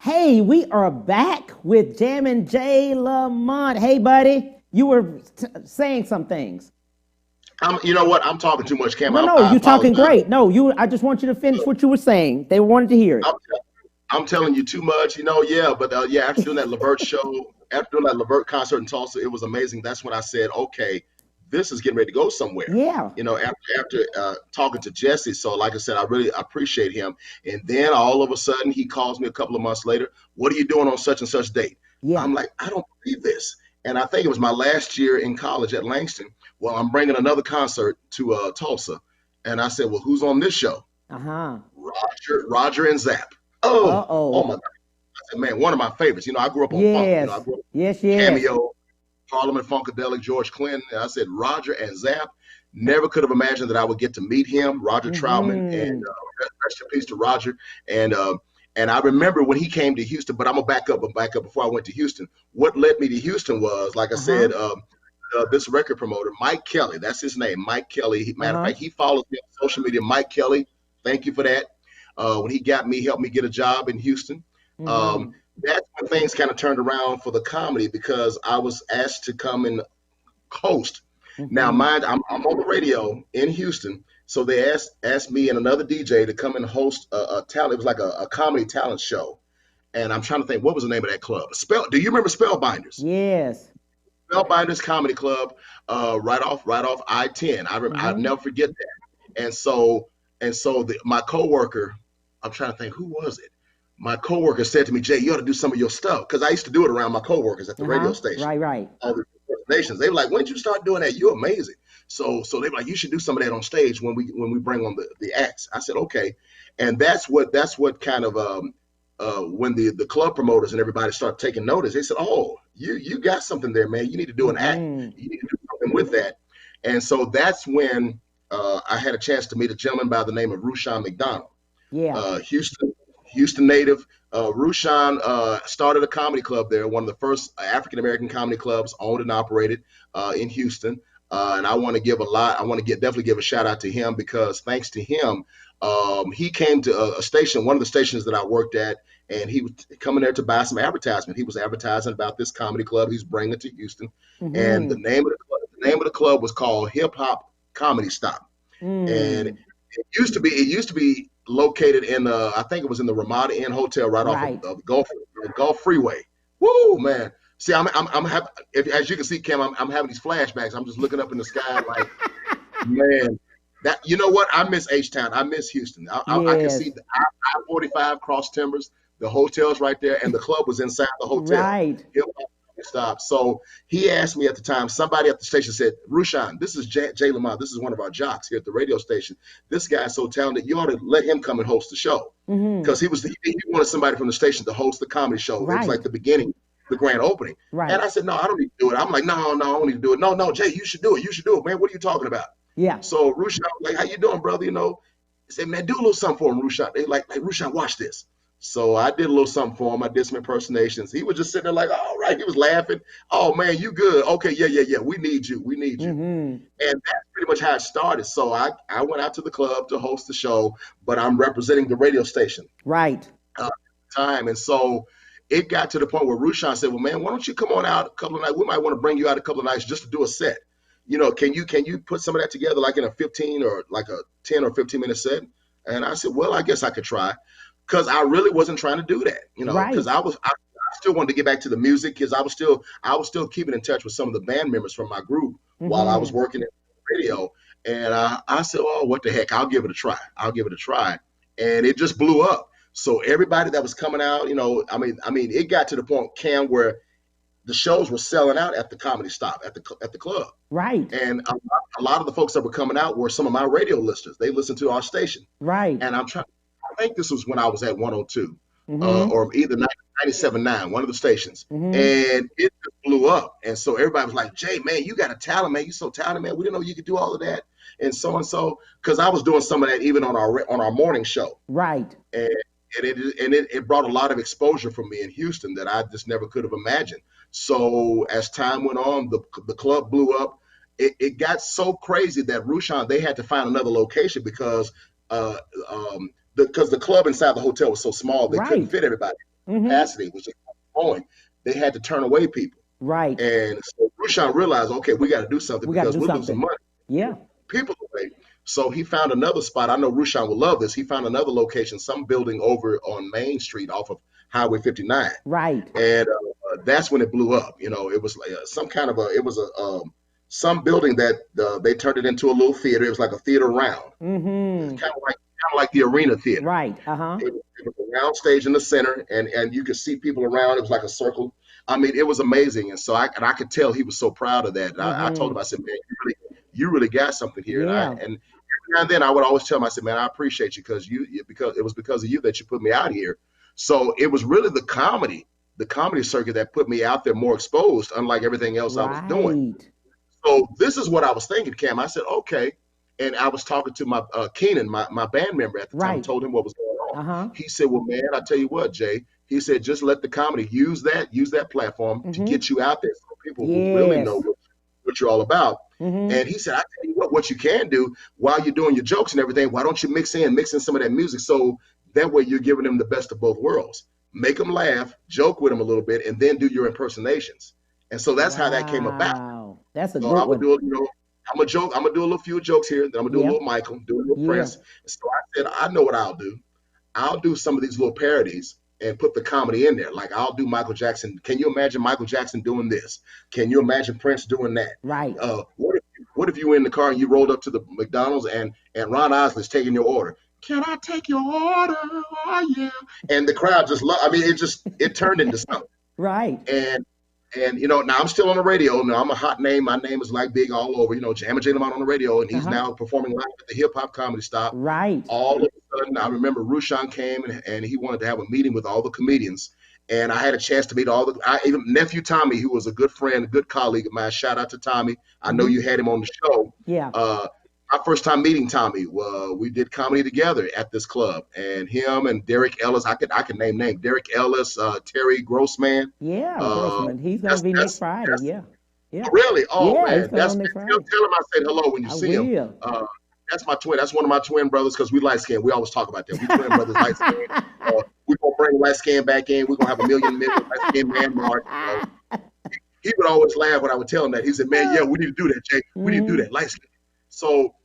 S2: Hey, we are back with Jammin' J. Lamon. Hey, buddy, you were saying some things.
S3: You know what? I'm talking too much, Cam.
S2: No, you're talking great. No, I just want you to finish what you were saying. They wanted to hear it.
S3: I'm telling you too much, but after doing that Levert show, after doing that Levert concert in Tulsa, it was amazing. That's when I said, okay, this is getting ready to go somewhere.
S2: Yeah.
S3: After talking to Jesse. So like I said, I really appreciate him. And then all of a sudden he calls me a couple of months later. What are you doing on such and such date? Yeah. I'm like, I don't believe this. And I think it was my last year in college at Langston. Well, I'm bringing another concert to Tulsa. And I said, well, who's on this show? Roger and Zapp. Oh my God. I said, man, one of my favorites. I grew up on funk. I grew up Cameo, Parliament Funkadelic, George Clinton. And I said, Roger and Zapp. Never could have imagined that I would get to meet him, Roger Troutman, and rest in peace to Roger. And I remember when he came to Houston, but I'm gonna back up before I went to Houston. What led me to Houston was, like I said, this record promoter, Mike Kelly, that's his name, Mike Kelly. Matter of fact, he follows me on social media, Mike Kelly. Thank you for that. when he helped me get a job in Houston. That's when things kind of turned around for the comedy because I was asked to come and host. Now, mind, I'm on the radio in Houston, so they asked me and another DJ to come and host a talent. It was like a comedy talent show, and I'm trying to think what was the name of that club. Do you remember Spellbinders?
S2: Yes.
S3: Spellbinders Comedy Club, right off I-10. I'll never forget that. And so my coworker, I'm trying to think who was it. My coworker said to me, Jay, you ought to do some of your stuff because I used to do it around my coworkers at the radio station.
S2: Right.
S3: All the nations. They were like, when did you start doing that? You're amazing. So they were like, you should do some of that on stage when we bring on the acts. I said, okay. And that's what kind of when the club promoters and everybody started taking notice, they said, oh, you got something there, man. You need to do an act. You need to do something with that. And so that's when I had a chance to meet a gentleman by the name of Rushion McDonald.
S2: Yeah.
S3: Houston native. Rushion started a comedy club there, one of the first African-American comedy clubs owned and operated in Houston. And I want to definitely give a shout out to him because thanks to him, he came to a station, one of the stations that I worked at, and he was coming there to buy some advertisement. He was advertising about this comedy club he's bringing to Houston. And the name of the club was called Hip Hop Comedy Stop. And it used to be located in I think it was in the Ramada Inn Hotel right off of the Gulf Freeway. Woo, man. See, I'm as you can see, Cam, I'm having these flashbacks. I'm just looking up in the sky like, man, that, you know what? I miss H-Town. I miss Houston. I can see the I-45 Cross Timbers, the hotel's right there, and the club was inside the hotel.
S2: Right.
S3: Stop. So he asked me at the time, somebody at the station said, Rushion, this is Jay Lamon. This is one of our jocks here at the radio station. This guy's so talented. You ought to let him come and host the show. Because he wanted somebody from the station to host the comedy show. It was like the beginning, the grand opening. And I said, no, I don't need to do it. I'm like, no, I don't need to do it. No, Jay, you should do it. You should do it, man. What are you talking about? Yeah. So Rushion was like, how you doing, brother? You know, he said, man, do a little something for him, Rushion. They like Rushion, watch this. So I did a little something for him. I did some impersonations. He was just sitting there like, all right. He was laughing. Oh, man, you good. Okay, yeah. We need you. And that's pretty much how it started. So I went out to the club to host the show, but I'm representing the radio station.
S2: Right.
S3: Time. And so it got to the point where Rushion said, well, man, why don't you come on out a couple of nights? We might want to bring you out a couple of nights just to do a set. You know, can you put some of that together like in a 15 or like a 10 or 15 minute set? And I said, well, I guess I could try. Because I really wasn't trying to do that, you know, because I still wanted to get back to the music because I was still keeping in touch with some of the band members from my group while I was working at the radio. And I said, oh, what the heck? I'll give it a try. And it just blew up. So everybody that was coming out, you know, I mean, it got to the point, Cam, where the shows were selling out at the Comedy Stop at the club. Right. And a lot of the folks that were coming out were some of my radio listeners. They listened to our station. Right. And I think this was when I was at 102 or either 97.9, one of the stations. And it just blew up. And so everybody was like, Jay, man, you got a talent, man. You're so talented, man. We didn't know you could do all of that. And so, because I was doing some of that even on our morning show. Right. And it brought a lot of exposure for me in Houston that I just never could have imagined. So as time went on, the club blew up. It got so crazy that Rushion, they had to find another location because the club inside the hotel was so small, they couldn't fit everybody. Capacity was just growing. They had to turn away people. Right. And so Rushion realized, okay, we got to do something because we're losing money. Yeah. People away. So he found another spot. I know Rushion will love this. He found another location, some building over on Main Street off of Highway 59. Right. And that's when it blew up. You know, it was like some building that they turned it into a little theater. It was like a theater round. Kind of like the arena theater. Right. It was a round stage in the center, and you could see people around. It was like a circle. I mean, it was amazing. And so I could tell he was so proud of that. And I told him, I said, man, you really got something here. Yeah. And every now and then I would always tell him, I said, man, I appreciate you because it was because of you that you put me out here. So it was really the comedy circuit that put me out there more exposed, unlike everything else I was doing. So this is what I was thinking, Cam. I said, okay. And I was talking to my Keenan, my band member at the time, told him what was going on. He said, well, man, I tell you what, Jay, he said, just let the comedy use that platform to get you out there so people who really know what you're all about. And he said, I tell you what you can do while you're doing your jokes and everything, why don't you mix in some of that music? So That way you're giving them the best of both worlds. Make them laugh, joke with them a little bit, and then do your impersonations. And so that's how that came about.
S2: Wow, that's a
S3: So
S2: good
S3: I would
S2: one.
S3: do, I'm a joke. I'm gonna do a little few jokes here. Then I'm gonna do a
S2: Yeah.
S3: little Michael, do a little
S2: Yeah.
S3: Prince. So I said, I know what I'll do. I'll do some of these little parodies and put the comedy in there. Like I'll do Michael Jackson. Can you imagine Michael Jackson doing this? Can you imagine Prince doing that?
S2: Right.
S3: What if you were in the car and you rolled up to the McDonald's and Ron Osley's taking your order? Can I take your order? Oh yeah. And the crowd just loved. I mean, it turned into something.
S2: Right.
S3: And now I'm still on the radio. Now I'm a hot name. My name is like big all over. Jamma J. Lamon on the radio, and he's now performing live at the Hip Hop Comedy Stop.
S2: Right.
S3: All of a sudden, I remember Rushion came and he wanted to have a meeting with all the comedians, and I had a chance to meet even nephew Tommy, who was a good friend, a good colleague of mine. Shout out to Tommy. I know you had him on the show.
S2: Yeah.
S3: My first time meeting Tommy, we did comedy together at this club, and him and Derek Ellis. I could name names. Derek Ellis, Terry Grossman.
S2: Yeah, Grossman. He's gonna be next Friday. Yeah.
S3: Really? Oh
S2: yeah,
S3: man,
S2: he's coming on next Friday.
S3: Tell him I said hello when you see him. That's my twin. That's one of my twin brothers because we light skinned. We always talk about that. We twin brothers, light skinned. We're gonna bring light skin back in. We're gonna have a million light skin man march. He would always laugh when I would tell him that. He said, "Man, yeah, we need to do that, Jay. We need to do that, light skin." So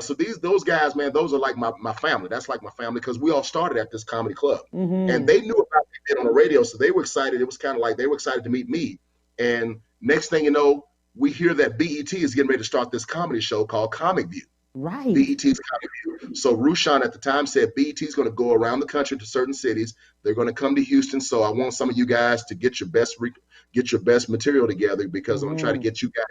S3: so those guys, man, those are like my family. That's like my family because we all started at this comedy club, and they knew about it on the radio, so they were excited. It was kind of like they were excited to meet me. And next thing you know, we hear that BET is getting ready to start this comedy show called Comic View.
S2: Right.
S3: BET's Comic View. So Rushion at the time said BET's going to go around the country to certain cities. They're going to come to Houston. So I want some of you guys to get your best material together because I'm going to try to get you guys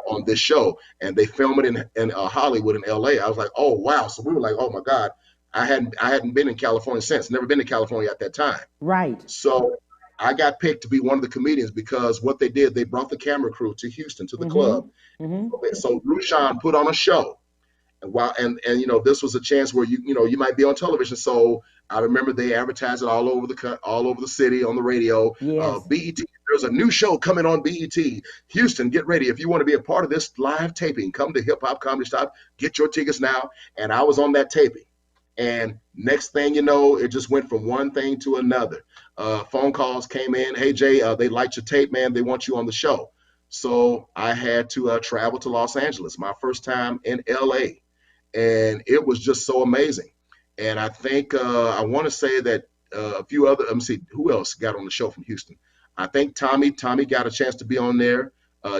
S3: on this show. And they film it in Hollywood and LA. I was like, oh wow. So we were like, oh my God. I hadn't been in California since. Never been to California at that time.
S2: Right.
S3: So I got picked to be one of the comedians because what they did, they brought the camera crew to Houston to the club. So Rushion put on a show. And this was a chance where you might be on television. So I remember they advertised it all over the city on the radio.
S2: Yes.
S3: BET, there's a new show coming on BET. Houston, get ready. If you want to be a part of this live taping, come to Hip Hop Comedy Stop. Get your tickets now. And I was on that taping. And next thing you know, it just went from one thing to another. Phone calls came in. Hey, Jay, they liked your tape, man. They want you on the show. So I had to travel to Los Angeles, my first time in LA. And it was just so amazing. And I think I want to say that a few other, let me see, who else got on the show from Houston? I think Tommy got a chance to be on there.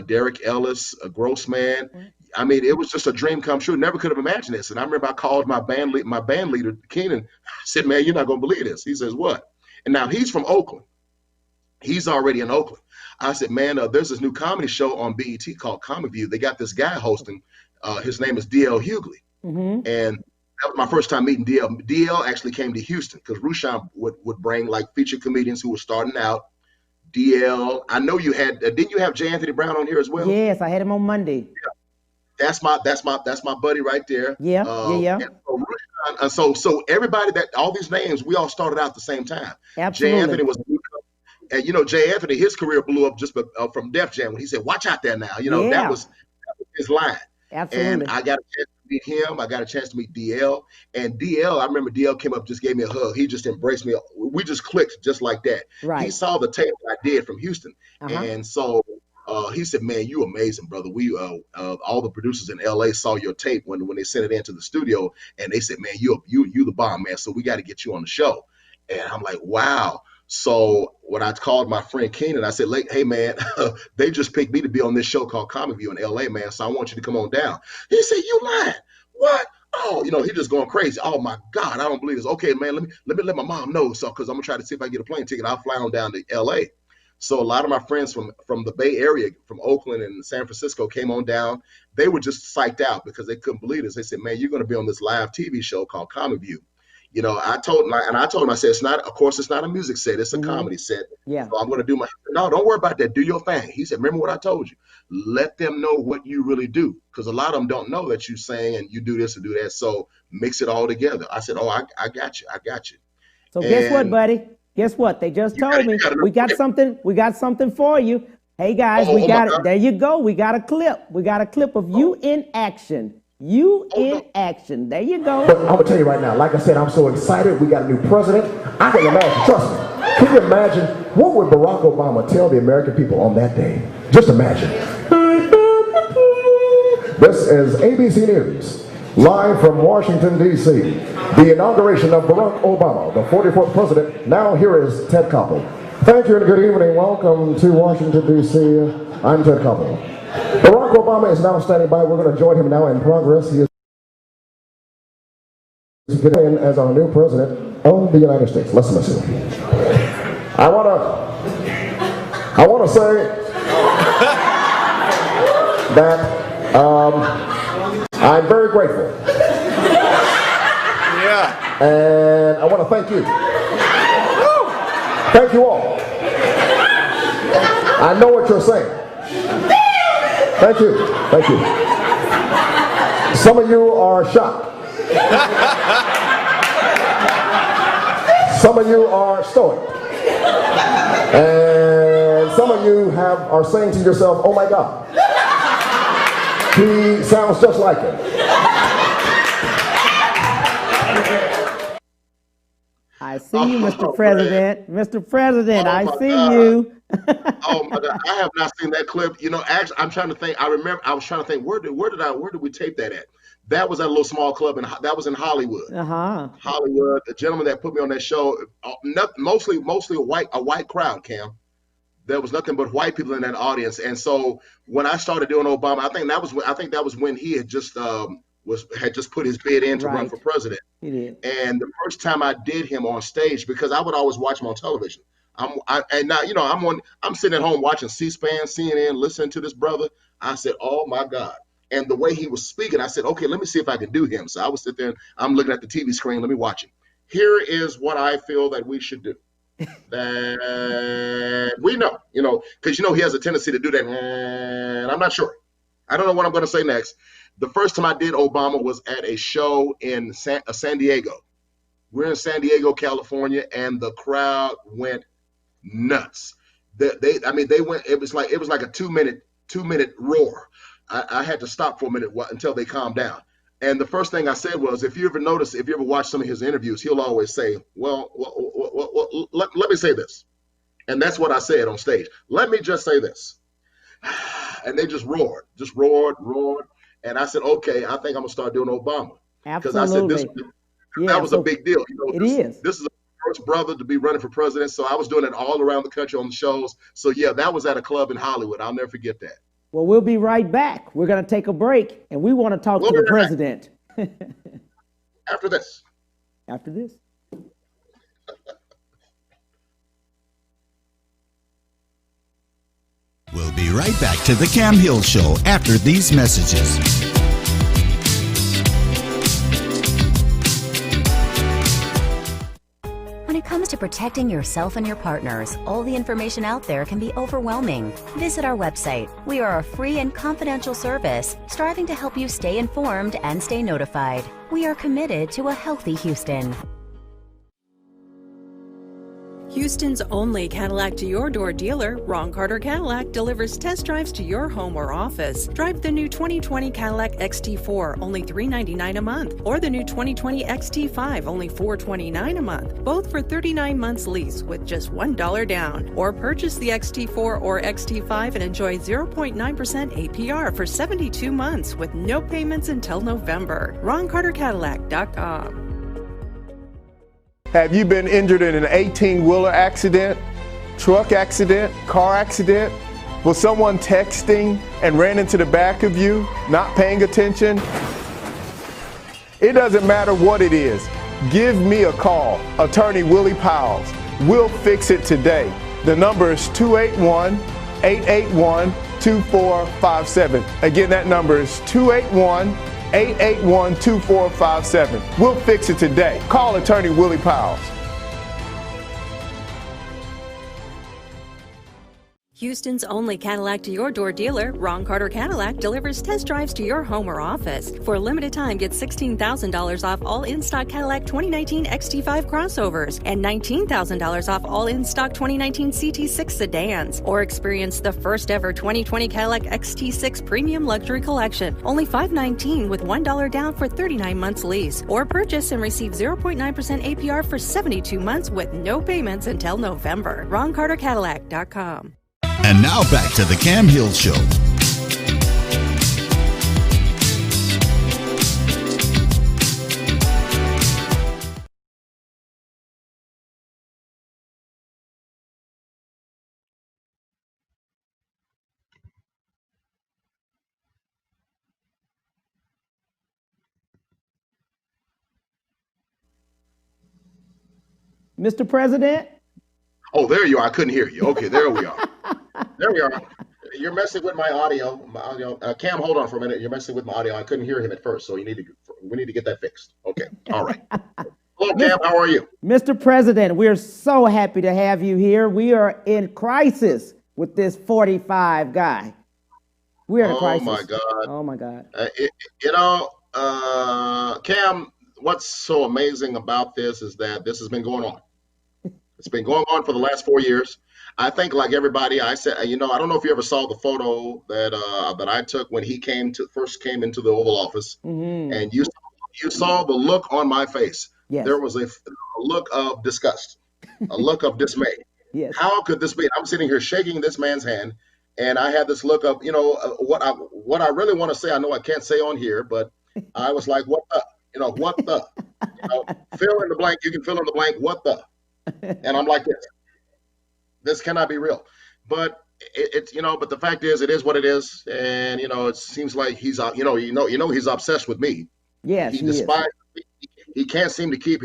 S3: Derek Ellis, Grossman. I mean, it was just a dream come true. Never could have imagined this. And I remember I called my band leader, Keenan, said, man, you're not going to believe this. He says, what? And now he's from Oakland. He's already in Oakland. I said, man, there's this new comedy show on BET called Comic View. They got this guy hosting. His name is DL Hughley. And that was my first time meeting DL. DL actually came to Houston because Rushion would bring like featured comedians who were starting out. DL, I know you had. Didn't you have J. Anthony Brown on here as well?
S2: Yes, I had him on Monday.
S3: Yeah. That's my buddy right there.
S2: Yeah.
S3: And so everybody all these names, we all started out at the same time.
S2: Absolutely.
S3: J. Anthony was, and J. Anthony, his career blew up just from Def Jam when he said, "Watch out there now." That was his line.
S2: Absolutely.
S3: And I got a chance to meet him. I got a chance to meet DL. And DL, I remember DL came up, just gave me a hug. He just embraced me. We just clicked just like that.
S2: Right.
S3: He saw the tape that I did from Houston. And so he said, man, you amazing, brother. We all the producers in LA saw your tape when they sent it into the studio. And they said, man, you the bomb, man. So we got to get you on the show. And I'm like, wow. So when I called my friend Keenan, I said, hey, man, they just picked me to be on this show called Comic View in LA, man. So I want you to come on down. He said, you lying. What? Oh, he just going crazy. Oh, my God, I don't believe this. Okay, man, let me let my mom know. So because I'm going to try to see if I get a plane ticket. I'll fly on down to LA. So a lot of my friends from the Bay Area, from Oakland and San Francisco came on down. They were just psyched out because they couldn't believe this. They said, man, you're going to be on this live TV show called Comic View. I told him, I said, it's not a music set. It's a comedy set.
S2: Yeah.
S3: So I'm going to do no, don't worry about that. Do your thing. He said, remember what I told you. Let them know what you really do. Because a lot of them don't know that you sing and you do this and do that. So mix it all together. I said, oh, I got you.
S2: So guess what, buddy? Guess what? They just told me we got something for you. Hey guys, we got it. There you go. We got a clip. We got a clip of you in action. You in action. There you go.
S8: But I'm going to tell you right now, like I said, I'm so excited. We got a new president. I can imagine, trust me. Can you imagine what would Barack Obama tell the American people on that day? Just imagine. This is ABC News, live from Washington, D.C. The inauguration of Barack Obama, the 44th president. Now here is Ted Koppel. Thank you and good evening. Welcome to Washington, D.C. I'm Ted Koppel. Barack Obama is now standing by. We're going to join him now in progress. He is getting in as our new president of the United States. Let's listen. I want to say that I'm very grateful. Yeah. And I want to thank you. Thank you all. I know what you're saying. Thank you. Thank you. Some of you are shocked. Some of you are stoic. And some of you are saying to yourself, oh my God, he sounds just like him.
S2: I see you, Mr. President. Mr. President, I see you.
S3: Oh my God, I have not seen that clip. You know, actually, I'm trying to think. I was trying to think. Where did we tape that at? That was at a little small club, and that was in Hollywood. Hollywood. The gentleman that put me on that show, mostly a white crowd. Cam, there was nothing but white people in that audience. And so when I started doing Obama, I think that was when he had just put his bid in to run for president.
S2: He did.
S3: And the first time I did him on stage, because I would always watch him on television. I'm sitting at home watching C-SPAN, CNN, listening to this brother. I said, oh my God. And the way he was speaking, I said, okay, let me see if I can do him. So I would sit there and I'm looking at the TV screen. Let me watch him. Here is what I feel that we should do. That we know, because he has a tendency to do that. And I'm not sure. I don't know what I'm going to say next. The first time I did Obama was at a show in San Diego. We're in San Diego, California, and the crowd went nuts. They went. It was like a 2-minute roar. I had to stop for a minute until they calmed down. And the first thing I said was, if you ever watch some of his interviews, he'll always say, well, let me say this. And that's what I said on stage. Let me just say this. And they just roared. And I said, okay, I think I'm going to start doing Obama. Because I said that was a big deal. This is the first brother to be running for president. So I was doing it all around the country on the shows. So yeah, that was at a club in Hollywood. I'll never forget that.
S2: Well, we'll be right back. We're going to take a break, and we want to talk to the president.
S3: After this.
S2: After this.
S4: We'll be right back to the Cam Hill Show after these messages.
S6: When it comes to protecting yourself and your partners, all the information out there can be overwhelming. Visit our website. We are a free and confidential service striving to help you stay informed and stay notified. We are committed to a healthy Houston.
S5: Houston's only Cadillac to your door dealer, Ron Carter Cadillac, delivers test drives to your home or office. Drive the new 2020 Cadillac XT4, only $399 a month, or the new 2020 XT5, only $429 a month, both for 39 months lease with just $1 down. Or purchase the XT4 or XT5 and enjoy 0.9% APR for 72 months with no payments until November. RonCarterCadillac.com.
S7: Have you been injured in an 18-wheeler accident, truck accident, car accident? Was someone texting and ran into the back of you, not paying attention? It doesn't matter what it is. Give me a call, Attorney Willie Powles. We'll fix it today. The number is 281-881-2457. Again, that number is 281-881-2457. We'll fix it today. Call Attorney Willie Powles.
S5: Houston's only Cadillac to your door dealer, Ron Carter Cadillac, delivers test drives to your home or office. For a limited time, get $16,000 off all in-stock Cadillac 2019 XT5 crossovers and $19,000 off all in-stock 2019 CT6 sedans. Or experience the first ever 2020 Cadillac XT6 Premium Luxury Collection. Only $519 with $1 down for 39 months lease. Or purchase and receive 0.9% APR for 72 months with no payments until November. RonCarterCadillac.com.
S4: And now back to the Cam Hill Show.
S2: Mr. President?
S3: Oh, there you are. I couldn't hear you. Okay, there we are. There we are. You're messing with my audio. Cam, hold on for a minute. You're messing with my audio. I couldn't hear him at first, so we need to get that fixed. Okay. All right. Hello, Cam. How are you?
S2: Mr. President, we're so happy to have you here. We are in crisis with this 45 guy. We're in a crisis.
S3: Oh, my God.
S2: Oh, my God.
S3: Cam, what's so amazing about this is that this has been going on. It's been going on for the last 4 years. I think, like everybody, I said, I don't know if you ever saw the photo that I took when he first came into the Oval Office, and you saw the look on my face.
S2: Yes.
S3: There was a look of disgust, a look of dismay.
S2: Yes.
S3: How could this be? I'm sitting here shaking this man's hand, and I had this look of, what I really want to say. I know I can't say on here, but I was like, what the, what the, fill in the blank. You can fill in the blank. What the, and I'm like this. This cannot be real, but but the fact is, it is what it is, and it seems like he's he's obsessed with me.
S2: Yes,
S3: he despises me. He can't seem to keep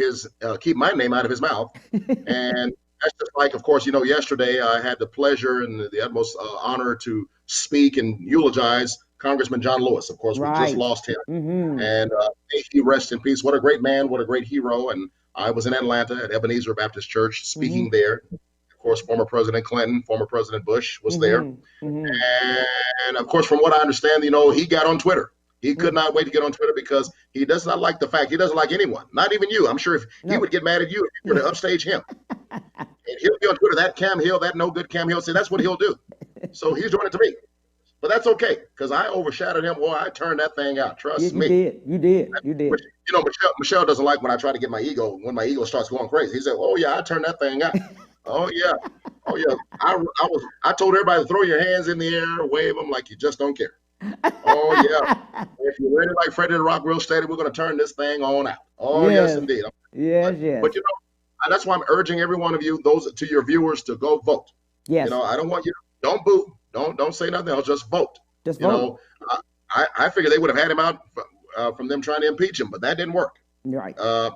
S3: my name out of his mouth, and that's just like, of course, yesterday I had the pleasure and the utmost honor to speak and eulogize Congressman John Lewis. Of course, we just lost him, and may he rest in peace. What a great man! What a great hero! And I was in Atlanta at Ebenezer Baptist Church speaking there. Of course, former President Clinton, former President Bush was there. And of course, from what I understand, he got on Twitter. He could not wait to get on Twitter because he does not like the fact, he doesn't like anyone, not even you. I'm sure if he would get mad at you if you were to upstage him. And he'll be on Twitter, that Cam Hill, that no good Cam Hill. See, that's what he'll do. So he's doing it to me. But that's okay, because I overshadowed him. Boy, I turned that thing out. Trust me.
S2: You did.
S3: Michelle doesn't like when I try to get when my ego starts going crazy. He said, oh, yeah, I turned that thing out. Oh, yeah. I told everybody to throw your hands in the air, wave them like you just don't care. Oh, yeah. If you're ready like Freddie the Rockwell Stadium, we're going to turn this thing on out. Oh, yes indeed.
S2: Yes.
S3: But, that's why I'm urging every one of you, to your viewers, to go vote.
S2: Yes.
S3: I don't want you to, don't boo. Don't say nothing else. Just vote.
S2: Just vote.
S3: I figured they would have had him out from them trying to impeach him, but that didn't work.
S2: Right.
S3: But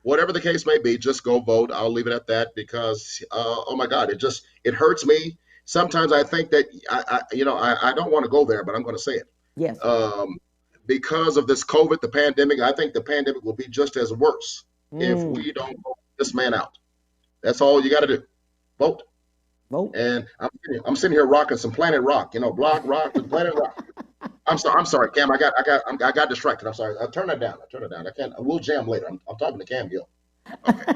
S3: whatever the case may be, just go vote. I'll leave it at that because, oh my God, it hurts me. Sometimes I think that I don't want to go there, but I'm going to say it.
S2: Yes.
S3: Because of this COVID, the pandemic, I think the pandemic will be just as worse if we don't vote this man out. That's all you got to do. Vote.
S2: Vote.
S3: And I'm sitting here rocking some Planet Rock, Block Rock and Planet Rock. I'm sorry, Cam. I got distracted. I'm sorry. I'll turn that down. I can't. We'll jam later. I'm talking to Cam Hill. Okay.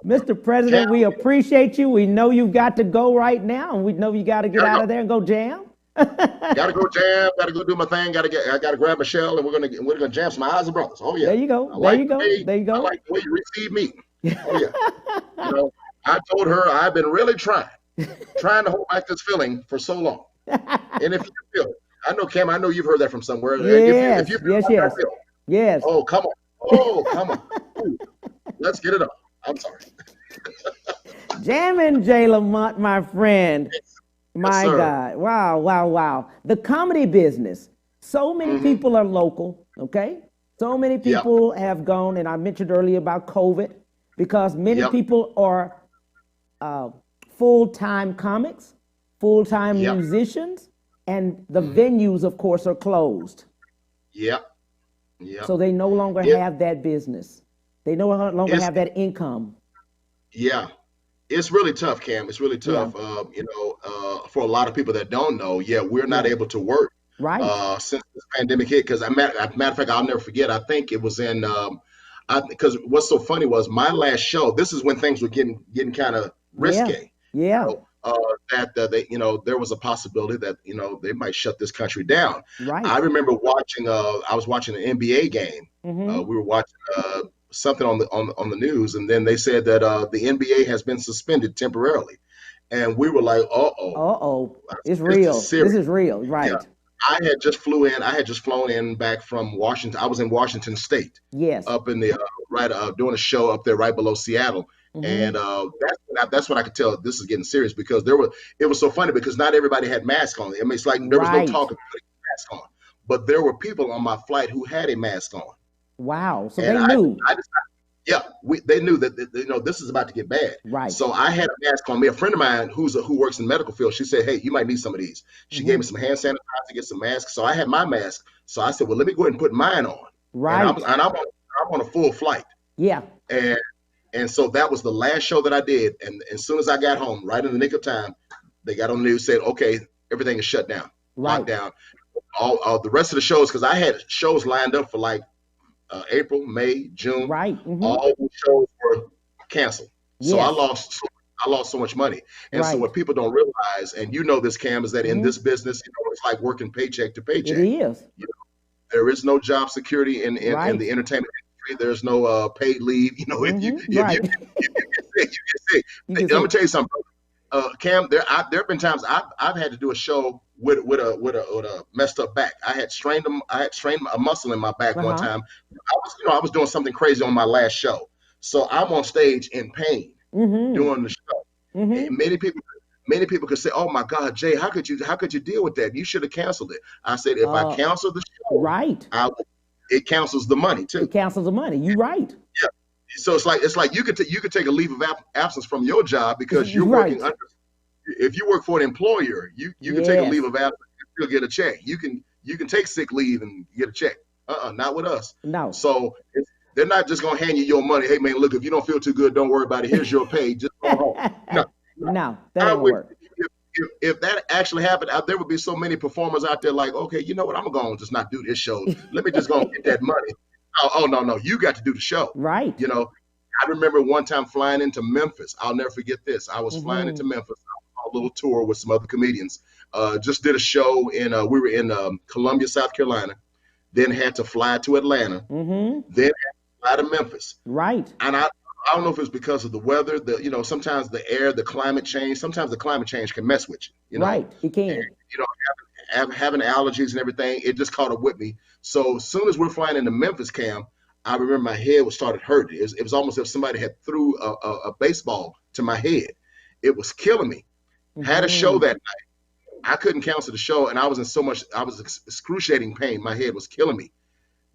S2: Mr. President,
S3: Cam,
S2: we appreciate you. We know you've got to go right now, and we know you got to get out of there and go jam.
S3: Gotta go jam. Gotta go do my thing. I gotta grab Michelle, and we're gonna jam some Eyes of Brothers. Oh yeah.
S2: There you go. There you go.
S3: I like the way you receive me. Oh yeah. I told her I've been really trying to hold back this feeling for so long. And if you feel it, I know, Cam, I know you've heard that from somewhere.
S2: Yes,
S3: if you feel
S2: yes. Yes.
S3: Oh, come on. Oh, come on. Ooh, let's get it up. I'm sorry.
S2: Jammin' J. Lamont, my friend. My
S3: sir.
S2: God. Wow. The comedy business. So many people are local, okay? So many people have gone, and I mentioned earlier about COVID, because many people are full-time comics, full-time musicians, and the venues, of course, are closed.
S3: Yep.
S2: So they no longer have that business. They no longer have that income.
S3: Yeah. It's really tough, Cam. It's really
S2: Yeah.
S3: tough. For a lot of people that don't know, yeah, we're not
S2: Yeah.
S3: able to work
S2: Right.
S3: since this pandemic hit. Because matter of fact, I'll never forget. I think it was in. Because what's so funny was my last show. This is when things were getting kind of
S2: Yeah.
S3: risque.
S2: Yeah.
S3: That they, there was a possibility that they might shut this country down.
S2: Right.
S3: I remember watching. I was watching an NBA game.
S2: Mm-hmm.
S3: We were watching something on the news, and then they said that the NBA has been suspended temporarily, and we were like, "Uh-oh,
S2: Uh-oh. It's
S3: this
S2: real.
S3: is serious."
S2: This is real.
S3: Yeah,
S2: Right.
S3: I had just flew in. I had just flown in back from Washington. I was in Washington State,
S2: Yes.
S3: up in the doing a show up there right below Seattle.
S2: Mm-hmm.
S3: And that's when I could tell this is getting serious because it was so funny because not everybody had masks on. I mean, it's like there was no
S2: Right.
S3: talk of putting a mask on, but there were people on my flight who had a mask on.
S2: Wow. So
S3: And
S2: they knew.
S3: yeah, they knew that this is about to get bad.
S2: Right.
S3: So I had a mask on me. A friend of mine who works in the medical field, she said, "Hey, you might need some of these." She gave me some hand sanitizer, get some masks. So I had my mask. So I said, "Well, let me go ahead and put mine on."
S2: Right.
S3: And I'm on a full flight.
S2: Yeah.
S3: And so that was the last show that I did. And as soon as I got home, right in the nick of time, they got on the news, said, "Okay, everything is shut down,
S2: Right.
S3: locked down." All the rest of the shows, because I had shows lined up for like April, May, June.
S2: Right. Mm-hmm.
S3: All the shows were canceled. So
S2: Yes.
S3: I lost so much money. And so
S2: Right.
S3: what people don't realize, and this, Cam, is that in this business, it's like working paycheck to paycheck.
S2: It is.
S3: There is no job security in
S2: Right.
S3: the entertainment industry. There's no paid leave. If
S2: Right.
S3: you get sick, you get sick.
S2: You
S3: I'm
S2: get
S3: gonna
S2: sick.
S3: tell you something, Cam. There have been times I've had to do a show with a messed up back. I had strained a muscle in my back one
S2: Uh-huh.
S3: time. I was doing something crazy on my last show, so I'm on stage in pain
S2: Mm-hmm.
S3: doing the show.
S2: Mm-hmm.
S3: And many people could say, "Oh my God, Jay, how could you deal with that? You should have canceled it." I said, if I cancel the show,
S2: Right.
S3: it cancels the money too.
S2: It cancels the money. You're right.
S3: Yeah. So it's like you could take a leave of absence from your job because you're
S2: Right.
S3: working under. If you work for an employer, you can take a
S2: Yes.
S3: leave of absence and still get a check. You can take sick leave and get a check. Not with us.
S2: No.
S3: So they're not just gonna hand you your money. Hey man, look, if you don't feel too good, don't worry about it. Here's your pay. Just go home. No,
S2: No, that
S3: I
S2: ain't
S3: would-
S2: work.
S3: if that actually happened, there would be so many performers out there like, okay, you know what? I'm going to just not do this show. Let me just go and get that money. Oh, no, you got to do the show.
S2: Right.
S3: I remember one time flying into Memphis. I'll never forget this. I was flying into Memphis on a little tour with some other comedians. Just did a show we were in Columbia, South Carolina. Then had to fly to Atlanta.
S2: Mm-hmm.
S3: Then had to fly to Memphis.
S2: Right.
S3: And I don't know if it's because of the weather, sometimes the air, the climate change, sometimes the climate change can mess with you.
S2: Right. It can.
S3: And, having allergies and everything, it just caught up with me. So as soon as we're flying into Memphis, Cam, I remember my head started hurting. It was almost as if somebody had threw a baseball to my head. It was killing me. Had a show that night. I couldn't cancel the show, and I was excruciating pain. My head was killing me.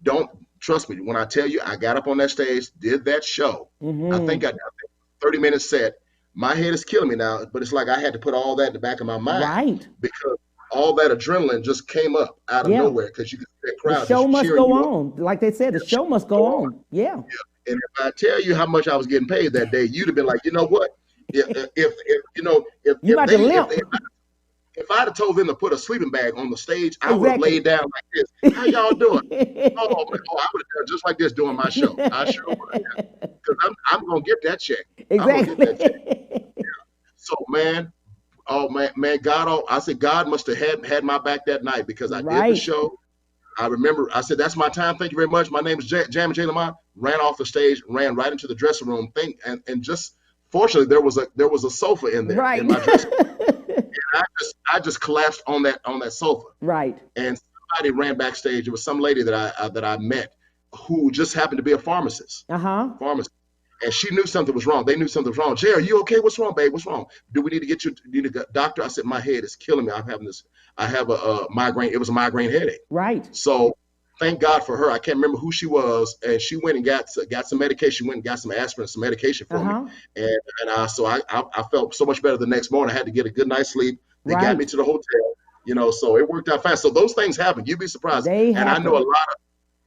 S3: Don't trust me when I tell you, I got up on that stage, did that show. I think I 30-minute set. My head is killing me now, but it's like I had to put all that in the back of my mind.
S2: Right.
S3: Because all that adrenaline just came up out of nowhere because you could see that crowd.
S2: The show
S3: just
S2: must
S3: cheering
S2: go
S3: you up.
S2: on. Like they said, the show must go on. Yeah.
S3: And if I tell you how much I was getting paid that day, you'd have been like, you know what? If
S2: You about to limp.
S3: if I'd have told them to put a sleeping bag on the stage, I would have laid down like this. How y'all doing? Oh, man, I would have done just like this doing my show. I sure would have. Because I'm gonna get that check. I'm gonna get that check.
S2: Exactly.
S3: So man, I said God must have had my back that night because I did the show. I remember I said, "That's my time. Thank you very much. My name is Jammin' Jay Lamon." Ran off the stage, ran right into the dressing room. And just fortunately there was a sofa in there in my dressing room. And I just collapsed on that sofa.
S2: Right.
S3: And somebody ran backstage. It was some lady that I met who just happened to be a pharmacist. Pharmacist. And she knew something was wrong. They knew something was wrong. Jay, are you okay? What's wrong, babe? What's wrong? Do we need to get you? Need a doctor? I said, my head is killing me. I have a migraine. It was a migraine headache.
S2: Right.
S3: So thank God for her. I can't remember who she was, and she went and got some medication. Went and got some aspirin, some medication for me, and so I felt so much better the next morning. I had to get a good night's sleep. They got me to the hotel, so it worked out fast. So those things happen. You'd be surprised.
S2: They
S3: and
S2: happen.
S3: I know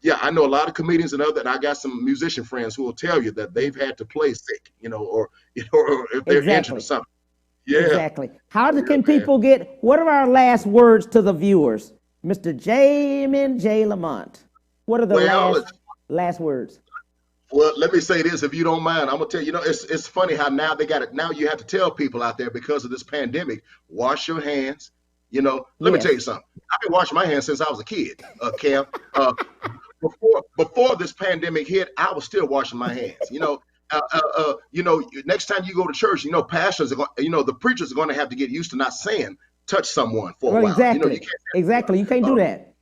S3: Yeah, I know a lot of comedians and I got some musician friends who will tell you that they've had to play sick, or or if they're injured or
S2: Exactly.
S3: something. Yeah,
S2: Exactly. How
S3: yeah,
S2: can
S3: man.
S2: people what are our last words to the viewers? Mr. Jamin J. Lamont. What are the
S3: Well,
S2: last words?
S3: well, let me say this, if you don't mind. I'm gonna tell you. It's funny how now they got it. Now you have to tell people out there because of this pandemic, wash your hands. Let me tell you
S2: Yes.
S3: something. I've been washing my hands since I was a kid, Cam. Before this pandemic hit, I was still washing my hands. Next time you go to church, pastors are going, the preachers are going to have to get used to not saying touch someone for a
S2: Well,
S3: while. You
S2: exactly.
S3: can't.
S2: Exactly. You can't do that.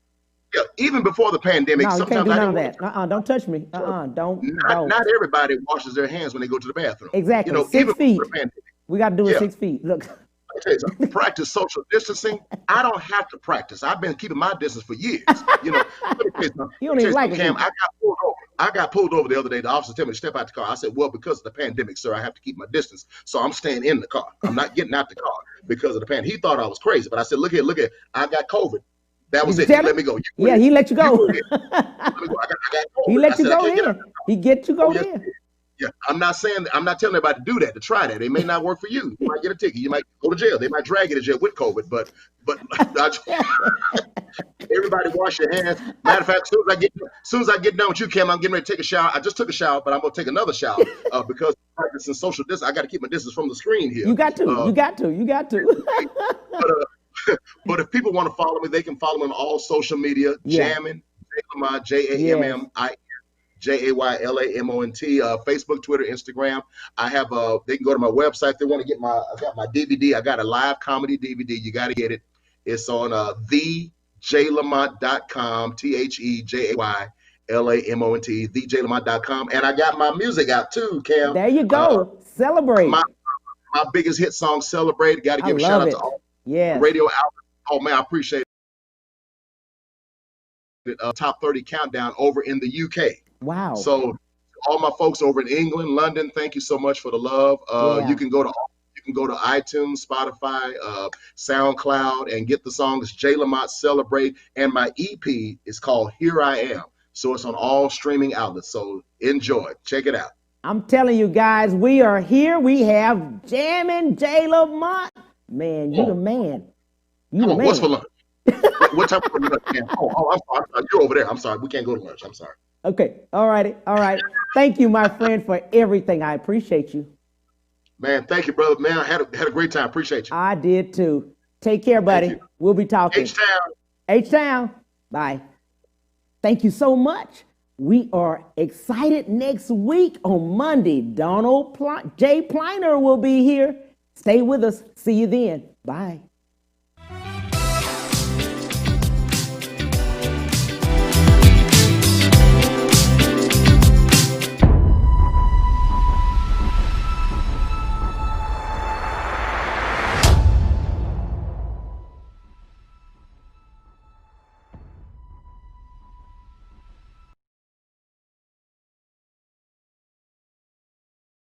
S3: Yeah, even before the pandemic,
S2: No, you can't
S3: sometimes
S2: do
S3: I
S2: none of
S3: didn't want
S2: that. Don't touch me.
S3: to.
S2: Don't.
S3: Not everybody washes their hands when they go to the bathroom.
S2: Exactly.
S3: Even
S2: Six
S3: before the
S2: feet.
S3: pandemic.
S2: We got to do it
S3: Yeah.
S2: 6 feet. Look.
S3: I'll tell you something. Practice social distancing. I don't have to practice. I've been keeping my distance for years. Let me tell you something.
S2: You don't even like it,
S3: Cam,
S2: do you?
S3: I got pulled over the other day. The officer told me to step out the car. I said, well, because of the pandemic, sir, I have to keep my distance. So I'm staying in the car. I'm not getting out the car because of the pandemic. He thought I was crazy, but I said, look here. I got COVID. That was
S2: Did
S3: it.
S2: you
S3: He
S2: tell
S3: let
S2: him?
S3: me go.
S2: Yeah, he let you go.
S3: Let me go. I got COVID.
S2: He
S3: I
S2: let you
S3: said, I
S2: go
S3: can't get out.
S2: then. He get you
S3: Oh,
S2: go
S3: yes,
S2: then.
S3: yeah, I'm not telling everybody to do that, to try that. It may not work for you. You might get a ticket. You might go to jail. They might drag you to jail with COVID. But everybody wash your hands. Matter of fact, as soon as I get done with you, Cam, I'm getting ready to take a shower. I just took a shower, but I'm gonna take another shower because practicing social distance. I got to keep my distance from the screen here.
S2: You got to.
S3: Uh,
S2: You got to. You got to.
S3: but if people want to follow me, they can follow me on all social media.
S2: Yeah.
S3: Jammin, Jammin,
S2: Yes.
S3: JAYLAMONT, Facebook, Twitter, Instagram. I have they can go to my website if they want to get I got my DVD. I got a live comedy DVD. You got to get it. It's on thejaylamont.com, THEJAYLAMONT, thejaylamont.com. And I got my music out too, Cam.
S2: There you go. Celebrate.
S3: My biggest hit song, Celebrate. Got to
S2: I
S3: give a
S2: love
S3: shout out
S2: it.
S3: to all
S2: Yes.
S3: radio outlets. Oh man, I appreciate it. Top 30 countdown over in the UK.
S2: Wow.
S3: So all my folks over in England, London, thank you so much for the love.
S2: Yeah.
S3: You can go to iTunes, Spotify, SoundCloud, and get the songs Jay Lamont Celebrate. And my EP is called Here I Am. So it's on all streaming outlets. So enjoy. Check it out.
S2: I'm telling you guys, we are here. We have Jammin' J. Lamont. Man, you the man. You the man.
S3: What's for lunch? What time for lunch? I'm sorry. You're over there. I'm sorry. We can't go to lunch. I'm sorry.
S2: Okay. All righty. All right. Thank you, my friend, for everything. I appreciate you.
S3: Man, thank you, brother. Man, I had a great time. Appreciate you.
S2: I did too. Take care, buddy. We'll be talking.
S3: H-Town.
S2: H-Town. Bye. Thank you so much. We are excited next week on Monday. Jay Pliner will be here. Stay with us. See you then. Bye.